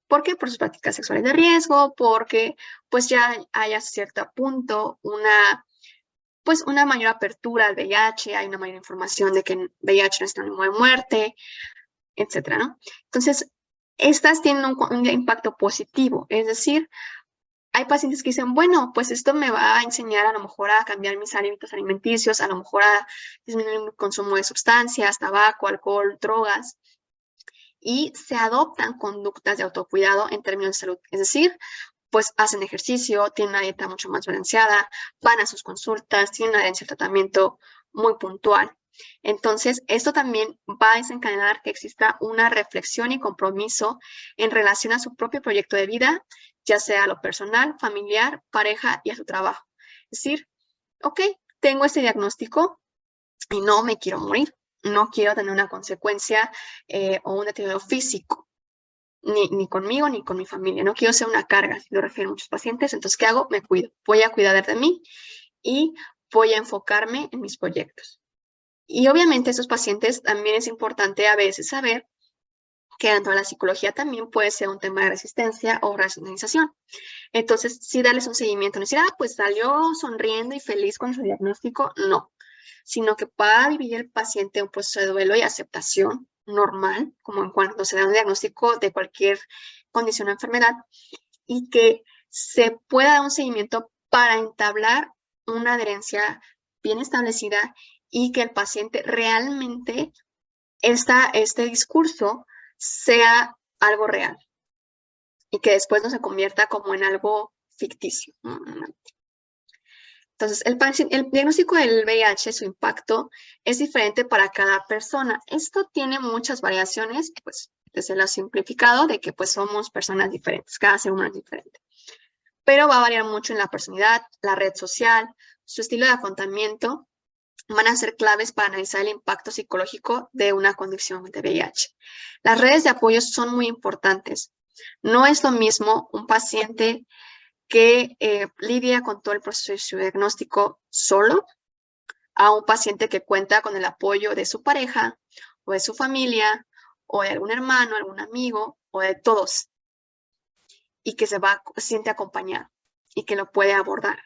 ¿Por qué? Por sus prácticas sexuales de riesgo, porque pues ya hay a cierto punto una mayor apertura al VIH, hay una mayor información de que el VIH no es sinónimo de muerte, etcétera, ¿no? Entonces, estas tienen un impacto positivo, es decir, hay pacientes que dicen, bueno, pues esto me va a enseñar a lo mejor a cambiar mis hábitos alimenticios, a lo mejor a disminuir mi consumo de sustancias, tabaco, alcohol, drogas, y se adoptan conductas de autocuidado en términos de salud, es decir, pues hacen ejercicio, tienen una dieta mucho más balanceada, van a sus consultas, tienen una herencia de tratamiento muy puntual. Entonces, esto también va a desencadenar que exista una reflexión y compromiso en relación a su propio proyecto de vida, ya sea a lo personal, familiar, pareja y a su trabajo. Es decir, ok, tengo este diagnóstico y no me quiero morir, no quiero tener una consecuencia o un deterioro físico. ni conmigo ni con mi familia. No quiero ser una carga, si lo refieren muchos pacientes. Entonces, ¿qué hago? Me cuido. Voy a cuidar de mí y voy a enfocarme en mis proyectos. Y obviamente estos pacientes también es importante a veces saber que dentro de la psicología también puede ser un tema de resistencia o racionalización. Entonces, sí darles un seguimiento, no decir, pues salió sonriendo y feliz con su diagnóstico, no, sino que va a vivir el paciente un proceso de duelo y aceptación normal, como en cuando se da un diagnóstico de cualquier condición o enfermedad, y que se pueda dar un seguimiento para entablar una adherencia bien establecida y que el paciente realmente este discurso sea algo real y que después no se convierta como en algo ficticio. Entonces, el diagnóstico del VIH, su impacto es diferente para cada persona. Esto tiene muchas variaciones, pues desde lo simplificado de que pues somos personas diferentes, cada ser humano es diferente. Pero va a variar mucho en la personalidad, la red social, su estilo de afrontamiento, van a ser claves para analizar el impacto psicológico de una condición de VIH. Las redes de apoyo son muy importantes. No es lo mismo un paciente que lidia con todo el proceso de su diagnóstico solo a un paciente que cuenta con el apoyo de su pareja o de su familia o de algún hermano, algún amigo o de todos y que se siente acompañado y que lo puede abordar.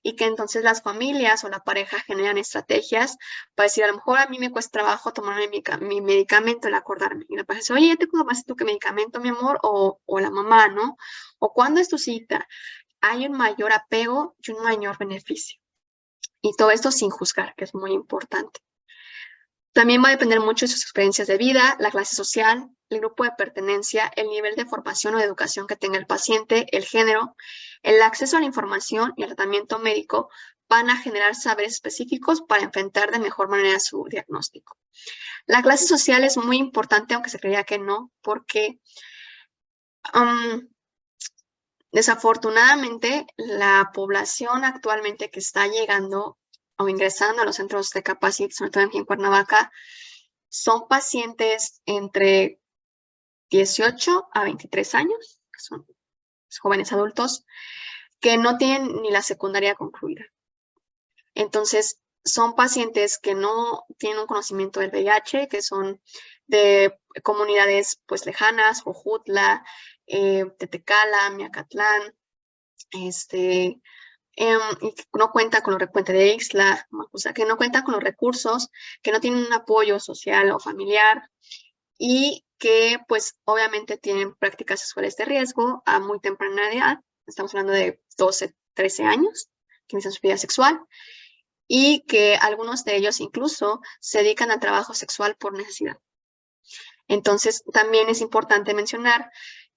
Y que entonces las familias o la pareja generan estrategias para decir, a lo mejor a mí me cuesta trabajo tomarme mi medicamento, el acordarme. Y la pareja dice, oye, ¿ya te tomaste tu medicamento, mi amor? O la mamá, ¿no? O ¿cuándo es tu cita? Hay un mayor apego y un mayor beneficio. Y todo esto sin juzgar, que es muy importante. También va a depender mucho de sus experiencias de vida, la clase social, el grupo de pertenencia, el nivel de formación o de educación que tenga el paciente, el género, el acceso a la información y el tratamiento médico van a generar saberes específicos para enfrentar de mejor manera su diagnóstico. La clase social es muy importante, aunque se creía que no, porque desafortunadamente la población actualmente que está llegando o ingresando a los centros de Capacit, sobre todo aquí en Cuernavaca, son pacientes entre 18 a 23 años, que son jóvenes adultos, que no tienen ni la secundaria concluida. Entonces, son pacientes que no tienen un conocimiento del VIH, que son de comunidades pues lejanas, Jojutla, Tetecala, Miacatlán, y que no cuenta con los Puente de Ixtla, o sea, que no cuenta con los recursos, que no tienen un apoyo social o familiar y que pues obviamente tienen prácticas sexuales de riesgo a muy temprana edad, estamos hablando de 12, 13 años, que inician su vida sexual, y que algunos de ellos incluso se dedican al trabajo sexual por necesidad. Entonces, también es importante mencionar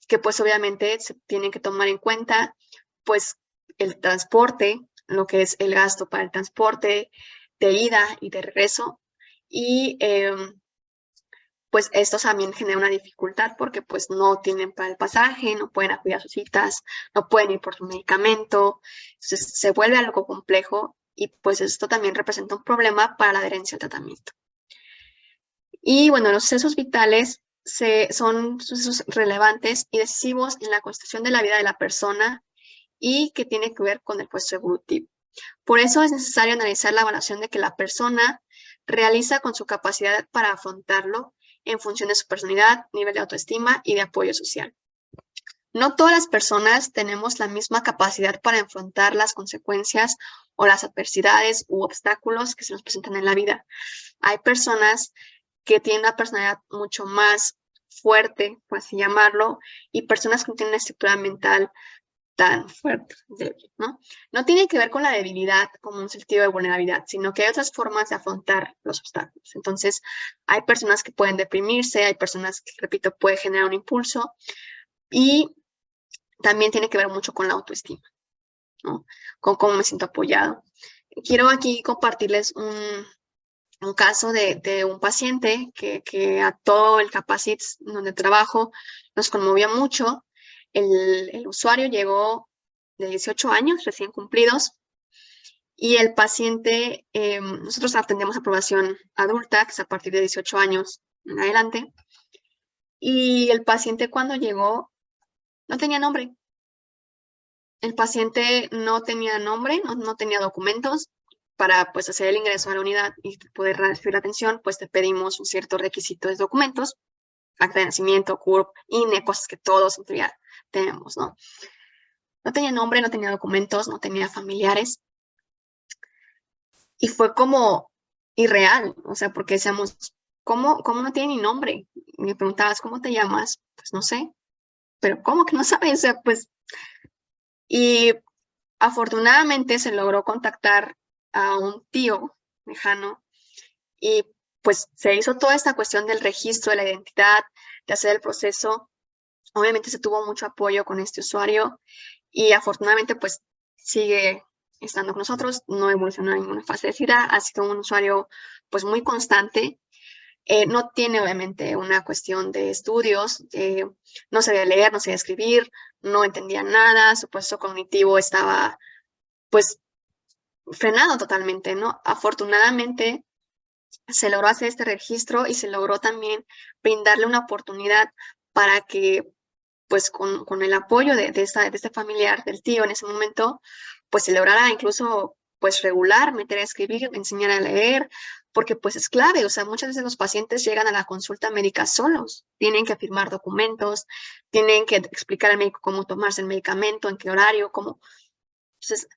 que pues obviamente se tienen que tomar en cuenta pues el transporte, lo que es el gasto para el transporte de ida y de regreso y pues esto también genera una dificultad porque pues no tienen para el pasaje, no pueden acudir a sus citas, no pueden ir por su medicamento, entonces se vuelve algo complejo y pues esto también representa un problema para la adherencia al tratamiento. Y bueno, los sucesos vitales son sucesos relevantes y decisivos en la construcción de la vida de la persona y que tiene que ver con el proceso evolutivo. Por eso es necesario analizar la evaluación de que la persona realiza con su capacidad para afrontarlo en función de su personalidad, nivel de autoestima y de apoyo social. No todas las personas tenemos la misma capacidad para afrontar las consecuencias o las adversidades u obstáculos que se nos presentan en la vida. Hay personas que tienen una personalidad mucho más fuerte, por así llamarlo, y personas que no tienen una estructura mental tan fuerte, débil, ¿no? No tiene que ver con la debilidad como un sentido de vulnerabilidad, sino que hay otras formas de afrontar los obstáculos. Entonces, hay personas que pueden deprimirse, hay personas que, repito, puede generar un impulso y también tiene que ver mucho con la autoestima, ¿no? Con cómo me siento apoyado. Quiero aquí compartirles un caso de un paciente que a todo el Capacit donde trabajo nos conmovió mucho. El usuario llegó de 18 años recién cumplidos y el paciente, nosotros atendemos a población adulta, que es a partir de 18 años en adelante, Y el paciente cuando llegó no tenía nombre. El paciente no tenía nombre, no tenía documentos. Para pues hacer el ingreso a la unidad y poder recibir la atención, pues te pedimos un cierto requisito de documentos, acta de nacimiento, CURP, INE, cosas que todos en teoría tenemos, ¿no? No tenía nombre, no tenía documentos, no tenía familiares. Y fue como irreal, o sea, porque decíamos, ¿cómo no tiene ni nombre? Y me preguntabas, ¿cómo te llamas? Pues no sé, pero ¿cómo que no sabes? O sea, pues, y afortunadamente se logró contactar a un tío lejano y pues se hizo toda esta cuestión del registro de la identidad, de hacer el proceso. Obviamente se tuvo mucho apoyo con este usuario y afortunadamente pues sigue estando con nosotros, no evolucionó en ninguna fase de SIDA, ha sido un usuario pues muy constante. No tiene obviamente una cuestión de estudios, no sabía leer, no sabía escribir, no entendía nada, su proceso cognitivo estaba pues frenado totalmente, ¿no? Afortunadamente se logró hacer este registro y se logró también brindarle una oportunidad para que pues con el apoyo de este familiar, del tío en ese momento, pues se lograra incluso pues regular, meter a escribir, enseñar a leer, porque pues es clave, o sea, muchas veces los pacientes llegan a la consulta médica solos, tienen que firmar documentos, tienen que explicar al médico cómo tomarse el medicamento, en qué horario, cómo... Entonces,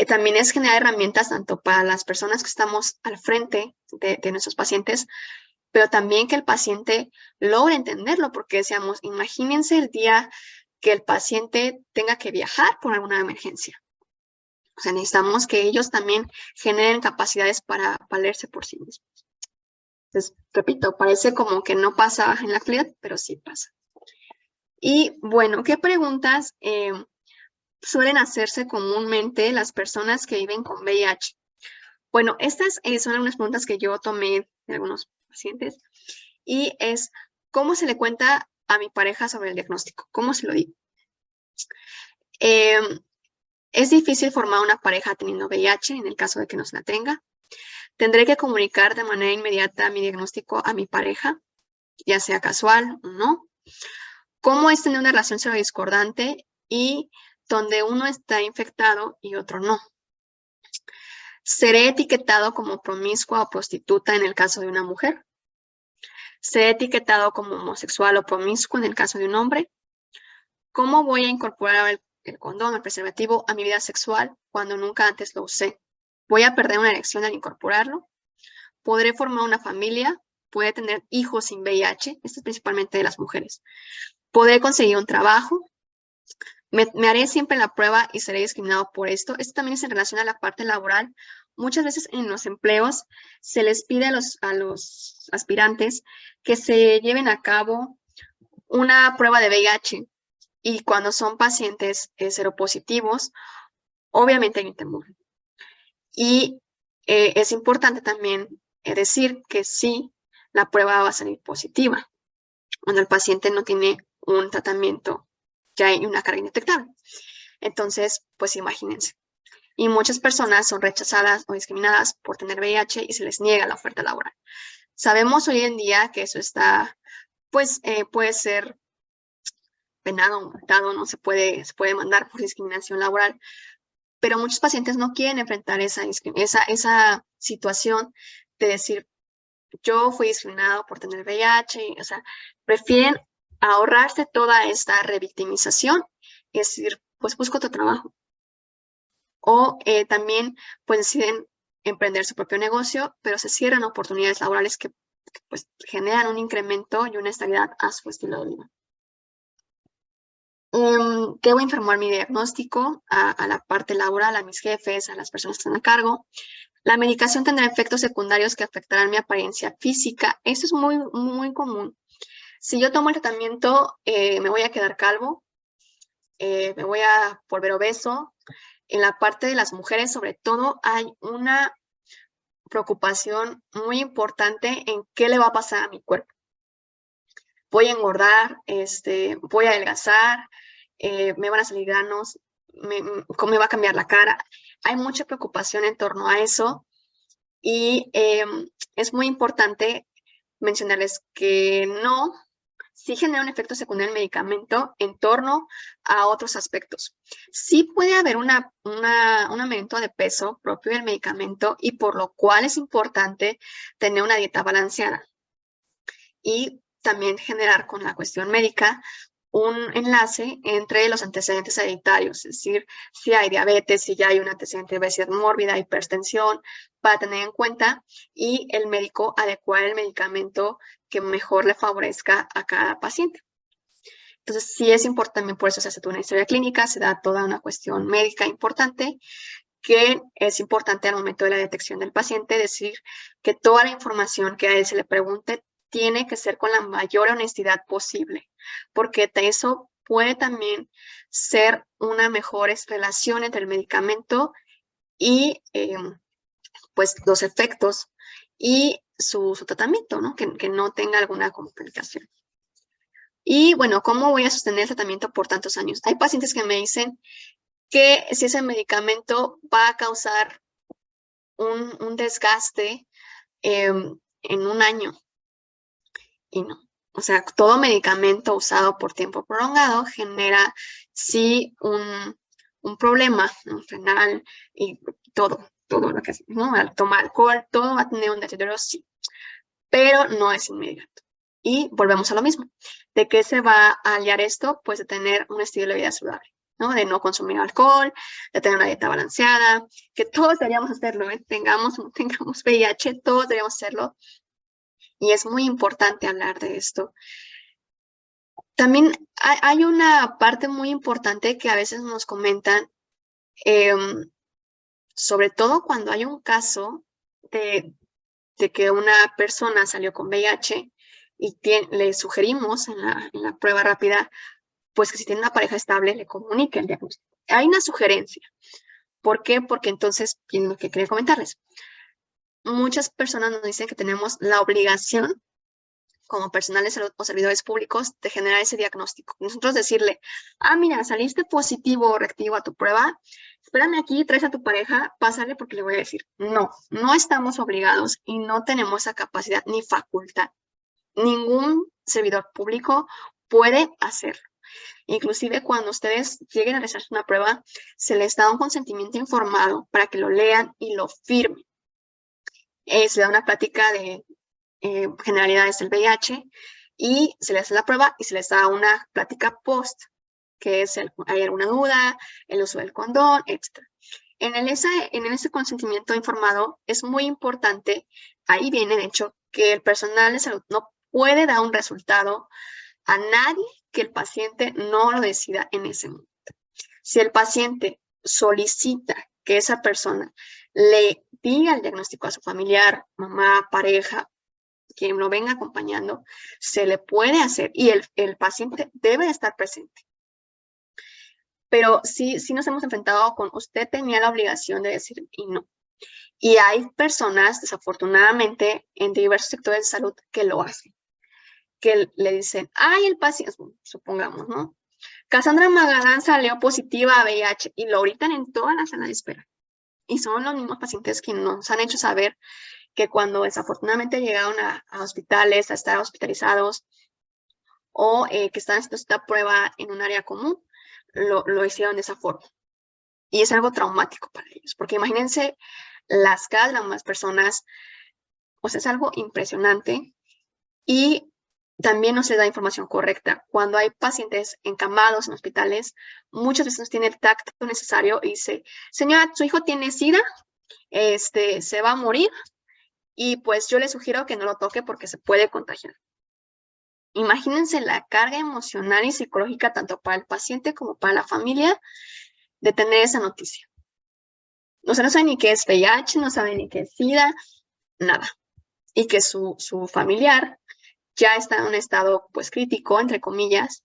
también es generar herramientas tanto para las personas que estamos al frente de nuestros pacientes, pero también que el paciente logre entenderlo, porque decíamos, imagínense el día que el paciente tenga que viajar por alguna emergencia. O sea, necesitamos que ellos también generen capacidades para valerse por sí mismos. Entonces, repito, parece como que no pasa en la actualidad, pero sí pasa. Y bueno, ¿qué preguntas suelen hacerse comúnmente las personas que viven con VIH? Bueno, estas son algunas preguntas que yo tomé de algunos pacientes y es, ¿cómo se le cuenta a mi pareja sobre el diagnóstico? ¿Cómo se lo digo? Es difícil formar una pareja teniendo VIH en el caso de que no se la tenga. Tendré que comunicar de manera inmediata mi diagnóstico a mi pareja, ya sea casual o no. ¿Cómo es tener una relación discordante y donde uno está infectado y otro no? ¿Seré etiquetado como promiscua o prostituta en el caso de una mujer? ¿Seré etiquetado como homosexual o promiscuo en el caso de un hombre? ¿Cómo voy a incorporar el condón, el preservativo, a mi vida sexual cuando nunca antes lo usé? ¿Voy a perder una erección al incorporarlo? ¿Podré formar una familia? ¿Podré tener hijos sin VIH? Esto es principalmente de las mujeres. ¿Podré conseguir un trabajo? ¿Me haré siempre la prueba y seré discriminado por esto? Esto también es en relación a la parte laboral. Muchas veces en los empleos se les pide a los aspirantes que se lleven a cabo una prueba de VIH y cuando son pacientes seropositivos, obviamente hay un temor. Y es importante también decir que sí, la prueba va a salir positiva cuando el paciente no tiene un tratamiento, ya hay una carga indetectable. Entonces, pues imagínense. Y muchas personas son rechazadas o discriminadas por tener VIH y se les niega la oferta laboral. Sabemos hoy en día que eso está, pues puede ser penado o multado, no se puede mandar por discriminación laboral, pero muchos pacientes no quieren enfrentar esa situación de decir, yo fui discriminado por tener VIH, o sea, prefieren ahorrarse toda esta revictimización y decir, pues busco otro trabajo. O también, pues deciden emprender su propio negocio, pero se cierran oportunidades laborales que pues generan un incremento y una estabilidad a su estilo de vida. Debo informar mi diagnóstico a la parte laboral, a mis jefes, a las personas que están a cargo. La medicación tendrá efectos secundarios que afectarán mi apariencia física. Eso es muy, muy común. Si yo tomo el tratamiento, me voy a quedar calvo, me voy a volver obeso. En la parte de las mujeres, sobre todo, hay una preocupación muy importante en qué le va a pasar a mi cuerpo. Voy a engordar, voy a adelgazar, me van a salir granos, me va a cambiar la cara. Hay mucha preocupación en torno a eso y es muy importante mencionarles que no sí genera un efecto secundario el medicamento en torno a otros aspectos. Sí puede haber un aumento de peso propio del medicamento y por lo cual es importante tener una dieta balanceada y también generar con la cuestión médica un enlace entre los antecedentes hereditarios, es decir, si hay diabetes, si ya hay un antecedente de obesidad mórbida, hipertensión, para tener en cuenta y el médico adecuar el medicamento que mejor le favorezca a cada paciente. Entonces, sí es importante, también por eso se hace toda una historia clínica, se da toda una cuestión médica importante, que es importante al momento de la detección del paciente, decir que toda la información que a él se le pregunte tiene que ser con la mayor honestidad posible, porque eso puede también ser una mejor relación entre el medicamento y pues los efectos y su tratamiento, ¿no? Que no tenga alguna complicación. Y bueno, ¿cómo voy a sostener el tratamiento por tantos años? Hay pacientes que me dicen que si ese medicamento va a causar un desgaste en un año. Y no. O sea, todo medicamento usado por tiempo prolongado genera sí un problema, ¿no? Renal y todo lo que hace, ¿no? Al tomar alcohol, todo va a tener un deterioro, sí, pero no es inmediato. Y volvemos a lo mismo. ¿De qué se va a aliar esto? Pues de tener un estilo de vida saludable, ¿no? De no consumir alcohol, de tener una dieta balanceada, que todos deberíamos hacerlo, ¿eh? Tengamos VIH, todos deberíamos hacerlo. Y es muy importante hablar de esto. También hay una parte muy importante que a veces nos comentan, sobre todo cuando hay un caso de que una persona salió con VIH y le sugerimos en la prueba rápida, pues que si tiene una pareja estable, le comunique el diagnóstico. Hay una sugerencia. ¿Por qué? Porque entonces, lo que quería comentarles, muchas personas nos dicen que tenemos la obligación como personal de salud o servidores públicos de generar ese diagnóstico. Nosotros decirle, mira, saliste positivo o reactivo a tu prueba, espérame aquí, traes a tu pareja, pásale porque le voy a decir. No, no estamos obligados y no tenemos esa capacidad ni facultad. Ningún servidor público puede hacerlo. Inclusive cuando ustedes lleguen a realizar una prueba, se les da un consentimiento informado para que lo lean y lo firmen. Se da una plática de generalidades del VIH y se les hace la prueba y se les da una plática post, que es hay alguna duda, el uso del condón, etc. En ese consentimiento informado es muy importante, ahí viene de hecho, que el personal de salud no puede dar un resultado a nadie que el paciente no lo decida en ese momento. Si el paciente solicita que esa persona le diga el diagnóstico a su familiar, mamá, pareja, quien lo venga acompañando, se le puede hacer y el paciente debe estar presente. Pero sí nos hemos enfrentado con usted tenía la obligación de decir y no. Y hay personas, desafortunadamente, en diversos sectores de salud que lo hacen. Que le dicen, el paciente, supongamos, ¿no? Cassandra Magadán salió positiva a VIH y lo gritan en toda la sala de espera. Y son los mismos pacientes que nos han hecho saber que cuando desafortunadamente llegaron a hospitales, a estar hospitalizados o que están haciendo esta prueba en un área común, lo hicieron de esa forma. Y es algo traumático para ellos, porque imagínense las caras de las más personas, o sea, es algo impresionante y también no se da información correcta. Cuando hay pacientes encamados en hospitales, muchas veces no tiene el tacto necesario y dice, señora, su hijo tiene SIDA, se va a morir y pues yo le sugiero que no lo toque porque se puede contagiar. Imagínense la carga emocional y psicológica tanto para el paciente como para la familia de tener esa noticia. O sea, no saben ni qué es VIH, no saben ni qué es SIDA, nada. Y que su familiar ya está en un estado, pues, crítico, entre comillas.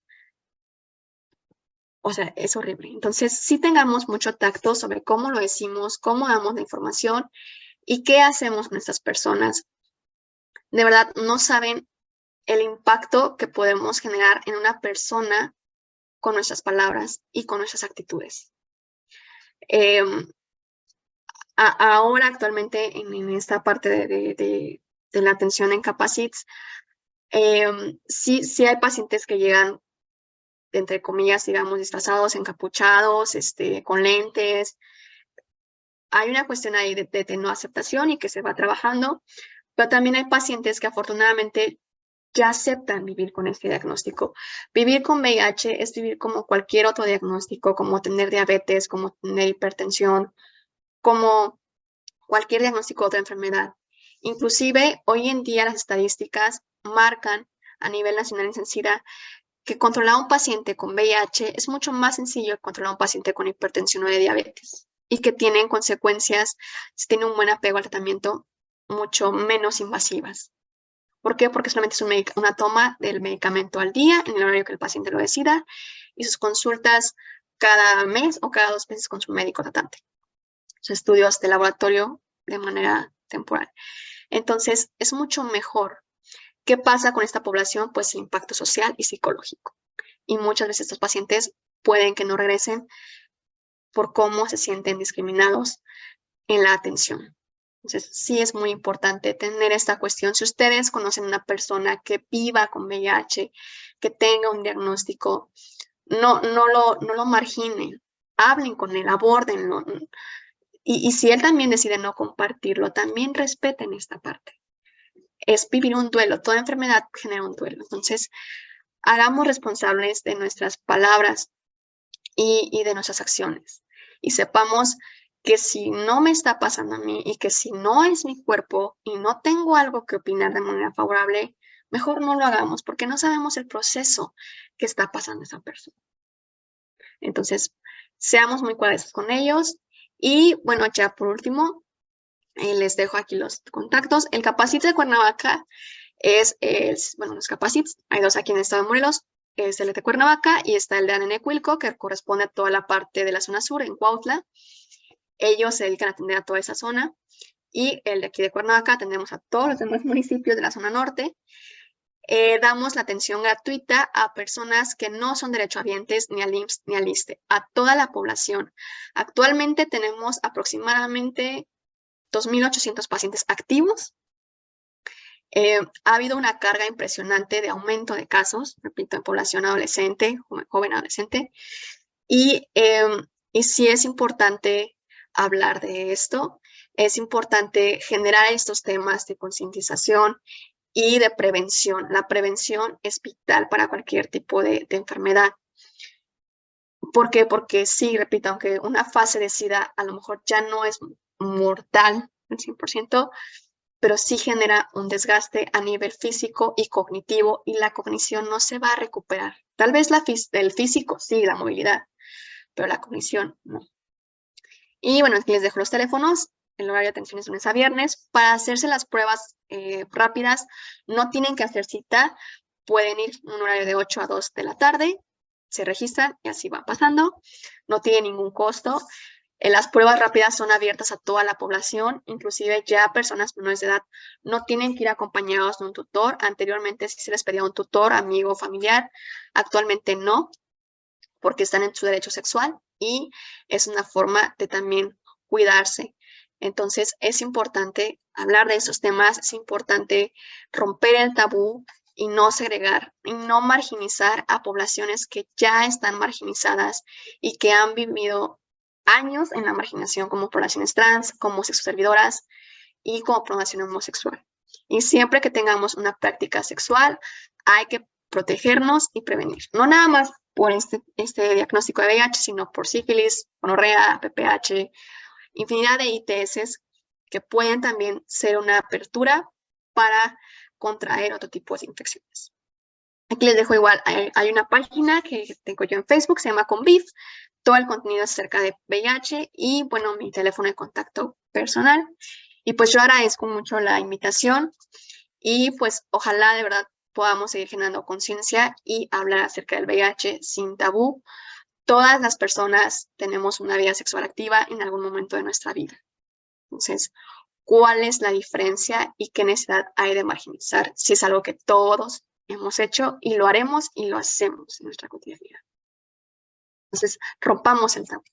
O sea, es horrible. Entonces, sí tengamos mucho tacto sobre cómo lo decimos, cómo damos la información y qué hacemos con estas personas. De verdad, no saben el impacto que podemos generar en una persona con nuestras palabras y con nuestras actitudes. Ahora, actualmente, en esta parte de la atención en Capacits, Sí hay pacientes que llegan, entre comillas, digamos, disfrazados, encapuchados, con lentes. Hay una cuestión ahí de no aceptación y que se va trabajando, pero también hay pacientes que afortunadamente ya aceptan vivir con este diagnóstico. Vivir con VIH es vivir como cualquier otro diagnóstico, como tener diabetes, como tener hipertensión, como cualquier diagnóstico de otra enfermedad. Inclusive, hoy en día las estadísticas marcan a nivel nacional en SIDA que controlar a un paciente con VIH es mucho más sencillo que controlar a un paciente con hipertensión o de diabetes y que tienen consecuencias, si tiene un buen apego al tratamiento, mucho menos invasivas. ¿Por qué? Porque solamente es una toma del medicamento al día, en el horario que el paciente lo decida, y sus consultas cada mes o cada 2 meses con su médico tratante. Sus estudios de laboratorio de manera temporal. Entonces, es mucho mejor. ¿Qué pasa con esta población? Pues el impacto social y psicológico. Y muchas veces estos pacientes pueden que no regresen por cómo se sienten discriminados en la atención. Entonces, sí es muy importante tener esta cuestión. Si ustedes conocen a una persona que viva con VIH, que tenga un diagnóstico, no lo marginen, hablen con él, abórdenlo. Y si él también decide no compartirlo, también respeten esta parte. Es vivir un duelo, toda enfermedad genera un duelo. Entonces, hagamos responsables de nuestras palabras y de nuestras acciones. Y sepamos que si no me está pasando a mí y que si no es mi cuerpo y no tengo algo que opinar de manera favorable, mejor no lo hagamos porque no sabemos el proceso que está pasando esa persona. Entonces, seamos muy cuidadosos con ellos. Y bueno, ya por último, les dejo aquí los contactos. El Capacit de Cuernavaca los Capacits, hay 2 aquí en el estado de Morelos, es el de Cuernavaca y está el de Anenecuilco, que corresponde a toda la parte de la zona sur, en Cuautla. Ellos se dedican a atender a toda esa zona. Y el de aquí de Cuernavaca atendemos a todos los demás municipios de la zona norte. Damos la atención gratuita a personas que no son derechohabientes ni al IMSS ni al ISSSTE, a toda la población. Actualmente tenemos aproximadamente 2.800 pacientes activos. Ha habido una carga impresionante de aumento de casos, repito, en población adolescente, joven adolescente, y sí es importante hablar de esto, es importante generar estos temas de concientización y de prevención. La prevención es vital para cualquier tipo de enfermedad. ¿Por qué? Porque sí, repito, aunque una fase de SIDA a lo mejor ya no es mortal al 100%, pero sí genera un desgaste a nivel físico y cognitivo y la cognición no se va a recuperar. Tal vez el físico, sí, la movilidad, pero la cognición no. Y bueno, aquí les dejo los teléfonos. El horario de atención es lunes a viernes. Para hacerse las pruebas rápidas, no tienen que hacer cita. Pueden ir un horario de 8 a 2 de la tarde. Se registran y así van pasando. No tiene ningún costo. Las pruebas rápidas son abiertas a toda la población, inclusive ya personas menores de edad no tienen que ir acompañados de un tutor. Anteriormente sí se les pedía un tutor, amigo, familiar. Actualmente no, porque están en su derecho sexual y es una forma de también cuidarse. Entonces es importante hablar de esos temas, es importante romper el tabú y no segregar y no marginizar a poblaciones que ya están marginizadas y que han vivido años en la marginación, como poblaciones trans, como sexoservidoras y como población homosexual. Y siempre que tengamos una práctica sexual, hay que protegernos y prevenir. No nada más por este diagnóstico de VIH, sino por sífilis, gonorrea, PPH, infinidad de ITS que pueden también ser una apertura para contraer otro tipo de infecciones. Aquí les dejo igual, hay una página que tengo yo en Facebook, se llama Conviv. Todo el contenido es acerca de VIH y, bueno, mi teléfono de contacto personal. Y pues yo agradezco mucho la invitación y pues ojalá de verdad podamos seguir generando conciencia y hablar acerca del VIH sin tabú. Todas las personas tenemos una vida sexual activa en algún momento de nuestra vida. Entonces, ¿cuál es la diferencia y qué necesidad hay de marginalizar si es algo que todos hemos hecho y lo haremos y lo hacemos en nuestra cotidianidad? Entonces, rompamos el tabú.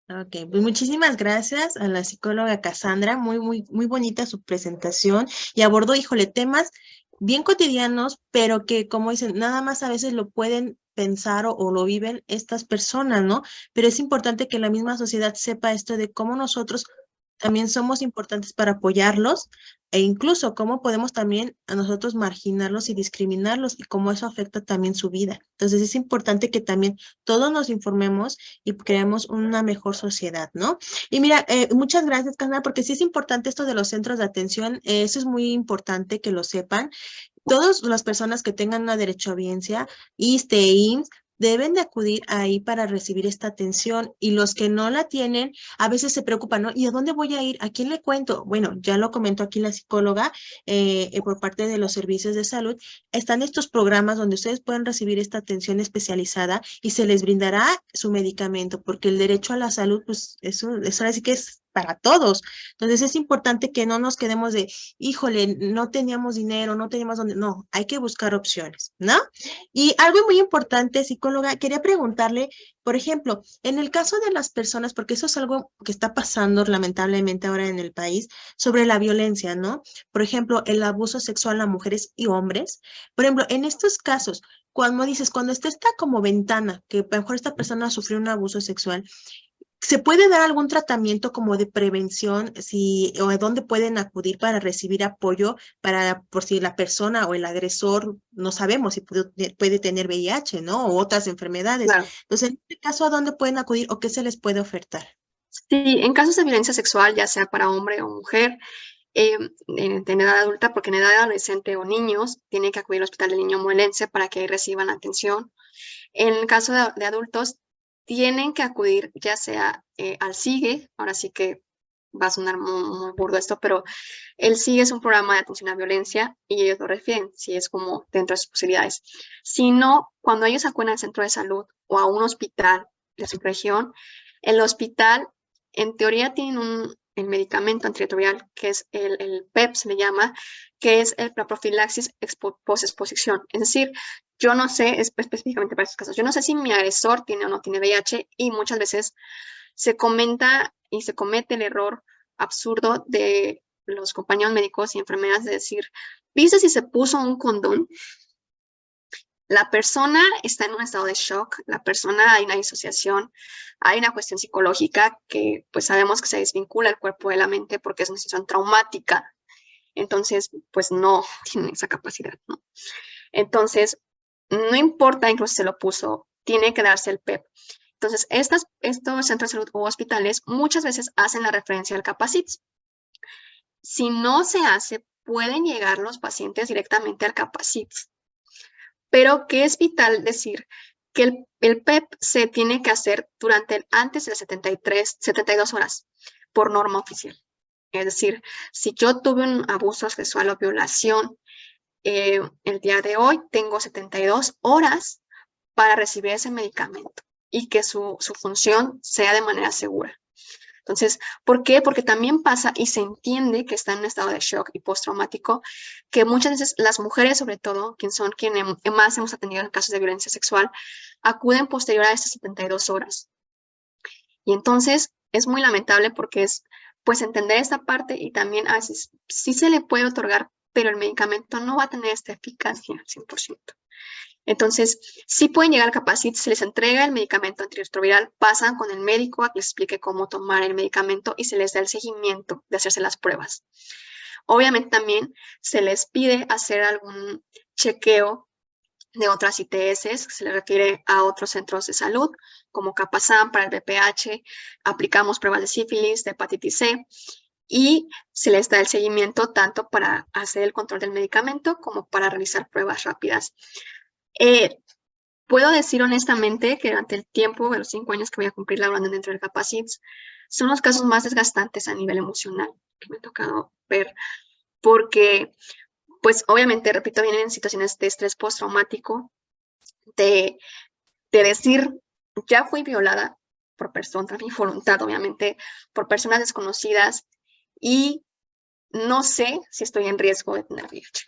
Ok, pues muchísimas gracias a la psicóloga Cassandra, muy bonita su presentación y abordó, híjole, temas bien cotidianos, pero que, como dicen, nada más a veces lo pueden pensar o lo viven estas personas, ¿no? Pero es importante que la misma sociedad sepa esto de cómo nosotros también somos importantes para apoyarlos e incluso cómo podemos también a nosotros marginarlos y discriminarlos y cómo eso afecta también su vida. Entonces es importante que también todos nos informemos y creemos una mejor sociedad, ¿no? Y mira, muchas gracias, Cana, porque sí es importante esto de los centros de atención, eso es muy importante que lo sepan. Todas las personas que tengan una derechohabiencia, ISSSTE e IMSS, deben de acudir ahí para recibir esta atención y los que no la tienen a veces se preocupan, ¿no? ¿Y a dónde voy a ir? ¿A quién le cuento? Bueno, ya lo comentó aquí la psicóloga por parte de los servicios de salud. Están estos programas donde ustedes pueden recibir esta atención especializada y se les brindará su medicamento, porque el derecho a la salud, pues eso así que es para todos. Entonces es importante que no nos quedemos de, híjole, no teníamos dinero, no teníamos dónde, no, hay que buscar opciones, ¿no? Y algo muy importante, psicóloga, quería preguntarle, por ejemplo, en el caso de las personas, porque eso es algo que está pasando lamentablemente ahora en el país, sobre la violencia, ¿no? Por ejemplo, el abuso sexual a mujeres y hombres. Por ejemplo, en estos casos, cuando dices, cuando está esta como ventana, que a lo mejor esta persona sufrió un abuso sexual, ¿se puede dar algún tratamiento como de prevención o a dónde pueden acudir para recibir apoyo por si la persona o el agresor, no sabemos si puede tener VIH, ¿no? O otras enfermedades. Claro. Entonces, en este caso, ¿a dónde pueden acudir o qué se les puede ofertar? Sí, en casos de violencia sexual, ya sea para hombre o mujer, en edad adulta, porque en edad adolescente o niños, tienen que acudir al Hospital del Niño Morelense para que reciban atención. En el caso de adultos, tienen que acudir ya sea al SIGUE, ahora sí que va a sonar muy burdo esto, pero el SIGUE es un programa de atención a violencia y ellos lo refieren, si es como dentro de sus posibilidades. Si no, cuando ellos acuden al centro de salud o a un hospital de su región, el hospital en teoría tiene el medicamento antirretroviral, que es el PEP, se le llama, que es la profilaxis post-exposición. Es decir, yo no sé, específicamente para estos casos, yo no sé si mi agresor tiene o no tiene VIH y muchas veces se comenta y se comete el error absurdo de los compañeros médicos y enfermeras de decir, ¿viste si se puso un condón? La persona está en un estado de shock, la persona hay una disociación, hay una cuestión psicológica que pues sabemos que se desvincula el cuerpo de la mente porque es una situación traumática. Entonces, pues no tiene esa capacidad, ¿no? Entonces, no importa incluso si se lo puso, tiene que darse el PEP. Entonces, estos centros de salud o hospitales muchas veces hacen la referencia al Capacits. Si no se hace, pueden llegar los pacientes directamente al Capacits. Pero que es vital decir que el PEP se tiene que hacer antes de las 72 horas por norma oficial. Es decir, si yo tuve un abuso sexual o violación el día de hoy, tengo 72 horas para recibir ese medicamento y que su función sea de manera segura. Entonces, ¿por qué? Porque también pasa y se entiende que está en un estado de shock y postraumático, que muchas veces las mujeres, sobre todo, quienes más hemos atendido en casos de violencia sexual, acuden posterior a estas 72 horas. Y entonces es muy lamentable porque es, pues, entender esta parte y también a veces sí se le puede otorgar, pero el medicamento no va a tener esta eficacia al 100%. Entonces, sí pueden llegar al Capacit, se les entrega el medicamento antirretroviral, pasan con el médico a que les explique cómo tomar el medicamento y se les da el seguimiento de hacerse las pruebas. Obviamente también se les pide hacer algún chequeo de otras ITS, se le refiere a otros centros de salud, como Capasam para el VPH, aplicamos pruebas de sífilis, de hepatitis C, y se les da el seguimiento tanto para hacer el control del medicamento como para realizar pruebas rápidas. Puedo decir honestamente que durante el tiempo de los 5 años que voy a cumplir laborando dentro del Capacits, son los casos más desgastantes a nivel emocional que me ha tocado ver, porque, pues, obviamente, repito, vienen en situaciones de estrés postraumático, de decir, ya fui violada por personas, mi voluntad, obviamente, por personas desconocidas, y no sé si estoy en riesgo de tener VIH.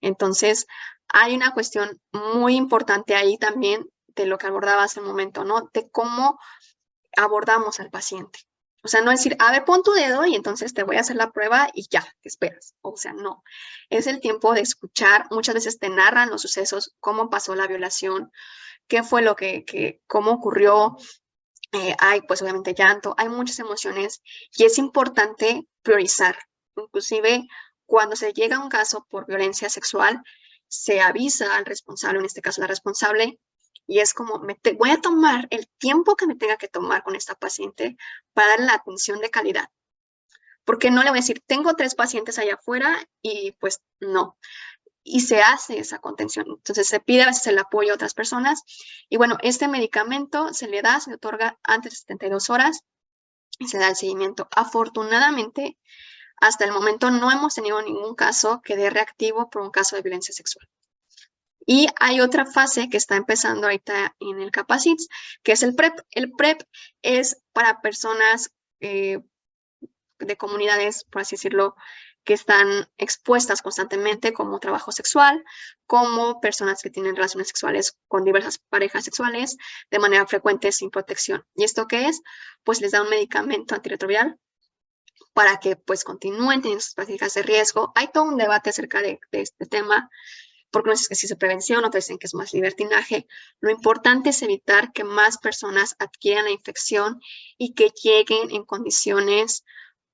Entonces, hay una cuestión muy importante ahí también de lo que abordaba hace un momento, ¿no? De cómo abordamos al paciente. O sea, no decir, a ver, pon tu dedo y entonces te voy a hacer la prueba y ya, te esperas. O sea, no. Es el tiempo de escuchar. Muchas veces te narran los sucesos, cómo pasó la violación, qué fue lo cómo ocurrió. Hay, pues, obviamente llanto, hay muchas emociones y es importante priorizar. Inclusive, cuando se llega a un caso por violencia sexual, se avisa al responsable, en este caso la responsable, y es como, voy a tomar el tiempo que me tenga que tomar con esta paciente para darle la atención de calidad. Porque no le voy a decir, tengo 3 pacientes allá afuera y pues no. Y se hace esa contención. Entonces se pide a veces el apoyo a otras personas. Y bueno, este medicamento se le otorga antes de 72 horas y se da el seguimiento. Afortunadamente, hasta el momento no hemos tenido ningún caso que dé reactivo por un caso de violencia sexual. Y hay otra fase que está empezando ahorita en el Capacits, que es el PrEP. El PrEP es para personas de comunidades, por así decirlo, que están expuestas constantemente como trabajo sexual, como personas que tienen relaciones sexuales con diversas parejas sexuales de manera frecuente sin protección. ¿Y esto qué es? Pues les da un medicamento antirretroviral para que pues continúen teniendo sus prácticas de riesgo. Hay todo un debate acerca de este tema, porque unos dicen que sí es prevención, otros dicen que es más libertinaje. Lo importante es evitar que más personas adquieran la infección y que lleguen en condiciones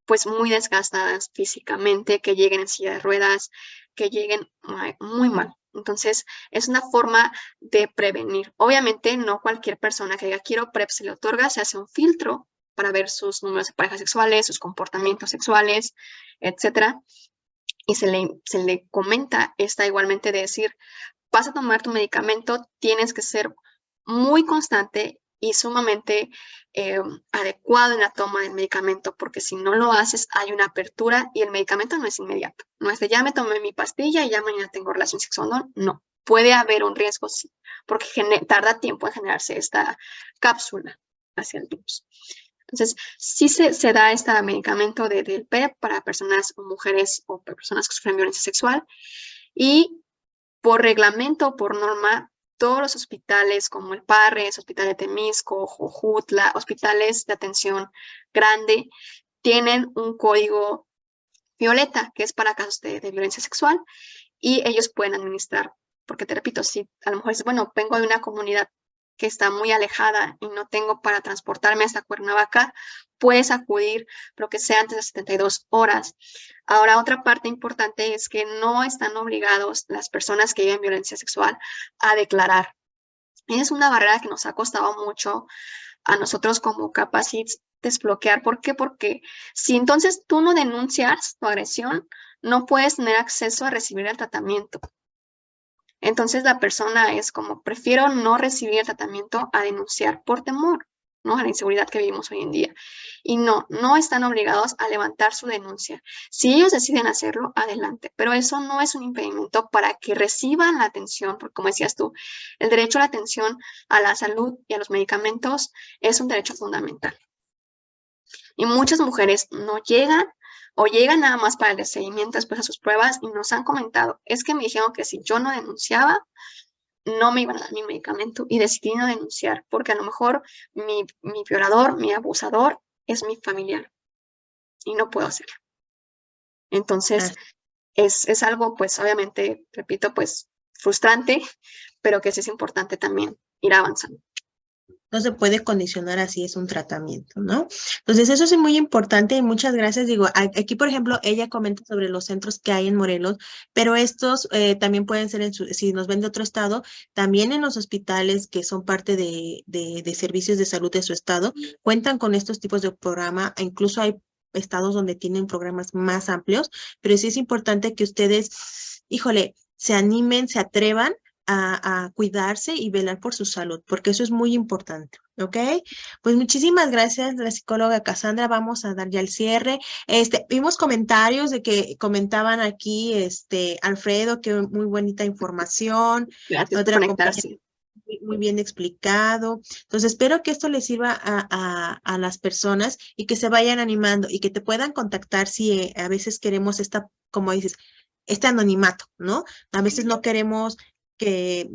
pues muy desgastadas físicamente, que lleguen en silla de ruedas, que lleguen muy mal. Entonces, es una forma de prevenir. Obviamente, no cualquier persona que diga quiero PrEP se le otorga, se hace un filtro para ver sus números de parejas sexuales, sus comportamientos sexuales, etcétera. Y se le comenta esta igualmente de decir, vas a tomar tu medicamento, tienes que ser muy constante y sumamente adecuado en la toma del medicamento, porque si no lo haces, hay una apertura y el medicamento no es inmediato. No es de ya me tomé mi pastilla y ya mañana tengo relación sexual. No, no. Puede haber un riesgo, sí, porque tarda tiempo en generarse esta cápsula hacia el virus. Entonces, sí se da este medicamento del PrEP para personas o mujeres o personas que sufren violencia sexual y por reglamento, por norma, todos los hospitales como el Parres, Hospital de Temisco, Jojutla, hospitales de atención grande, tienen un código violeta, que es para casos de violencia sexual, y ellos pueden administrar, porque te repito, si a lo mejor dices, bueno, vengo de una comunidad que está muy alejada y no tengo para transportarme hasta Cuernavaca, puedes acudir, pero que sea antes de 72 horas. Ahora, otra parte importante es que no están obligados las personas que viven violencia sexual a declarar. Es una barrera que nos ha costado mucho a nosotros como Capacits desbloquear. ¿Por qué? Porque si entonces tú no denuncias tu agresión, no puedes tener acceso a recibir el tratamiento. Entonces la persona es como, prefiero no recibir el tratamiento a denunciar por temor, ¿no? A la inseguridad que vivimos hoy en día. Y no están obligados a levantar su denuncia. Si ellos deciden hacerlo, adelante. Pero eso no es un impedimento para que reciban la atención, porque como decías tú, el derecho a la atención a la salud y a los medicamentos es un derecho fundamental. Y muchas mujeres no llegan o llegan nada más para el seguimiento después a sus pruebas y nos han comentado, es que me dijeron que si yo no denunciaba, no me iban a dar mi medicamento y decidí no denunciar porque a lo mejor mi violador, mi abusador es mi familiar y no puedo hacerlo. Entonces, es algo, pues obviamente, repito, pues frustrante, pero que sí es importante también ir avanzando. No se puede condicionar así, es un tratamiento, ¿no? Entonces, eso es muy importante y muchas gracias. Digo, aquí, por ejemplo, ella comenta sobre los centros que hay en Morelos, pero estos también pueden ser, si nos ven de otro estado, también en los hospitales que son parte de servicios de salud de su estado, cuentan con estos tipos de programa, e incluso hay estados donde tienen programas más amplios, pero sí es importante que ustedes, híjole, se animen, se atrevan a cuidarse y velar por su salud, porque eso es muy importante, ¿ok? Pues muchísimas gracias, la psicóloga Cassandra. Vamos a dar ya el cierre. Vimos comentarios de que comentaban aquí, Alfredo, que muy bonita información. Gracias por Otra conectarse. muy bien explicado. Entonces, espero que esto les sirva a las personas y que se vayan animando y que te puedan contactar si a veces queremos como dices, este anonimato, ¿no? A veces no queremos que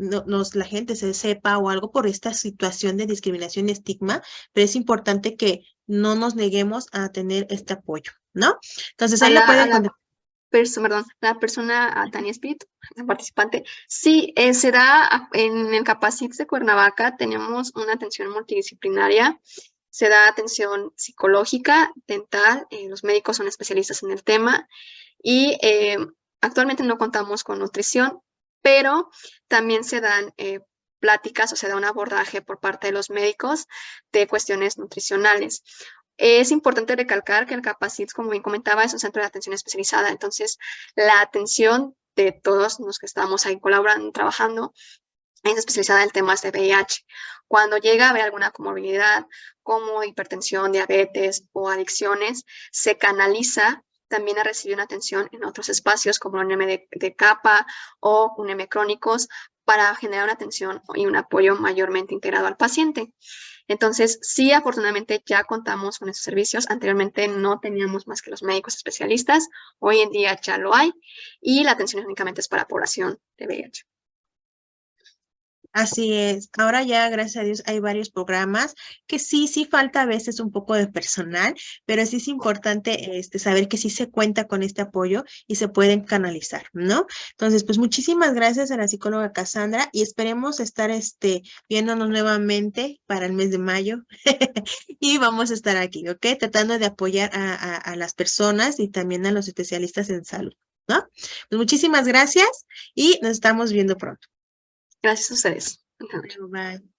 la gente se sepa o algo por esta situación de discriminación y estigma, pero es importante que no nos neguemos a tener este apoyo, ¿no? Entonces ahí la pueden contactar. La persona, Tania Espíritu, la participante, sí, se da en el Capacit de Cuernavaca, tenemos una atención multidisciplinaria, se da atención psicológica, dental, los médicos son especialistas en el tema y actualmente no contamos con nutrición, pero también se dan pláticas o se da un abordaje por parte de los médicos de cuestiones nutricionales. Es importante recalcar que el Capacit, como bien comentaba, es un centro de atención especializada. Entonces, la atención de todos los que estamos ahí colaborando, trabajando, es especializada en temas de VIH. Cuando llega a haber alguna comorbilidad como hipertensión, diabetes o adicciones, se canaliza también a recibir una atención en otros espacios como un M de capa o un M crónicos para generar una atención y un apoyo mayormente integrado al paciente. Entonces, sí, afortunadamente ya contamos con esos servicios. Anteriormente no teníamos más que los médicos especialistas. Hoy en día ya lo hay y la atención únicamente es para población de VIH. Así es. Ahora ya, gracias a Dios, hay varios programas que sí falta a veces un poco de personal, pero sí es importante saber que sí se cuenta con este apoyo y se pueden canalizar, ¿no? Entonces, pues muchísimas gracias a la psicóloga Cassandra y esperemos estar viéndonos nuevamente para el mes de mayo y vamos a estar aquí, ¿ok? Tratando de apoyar a las personas y también a los especialistas en salud, ¿no? Pues muchísimas gracias y nos estamos viendo pronto. Gracias a ustedes. Bye.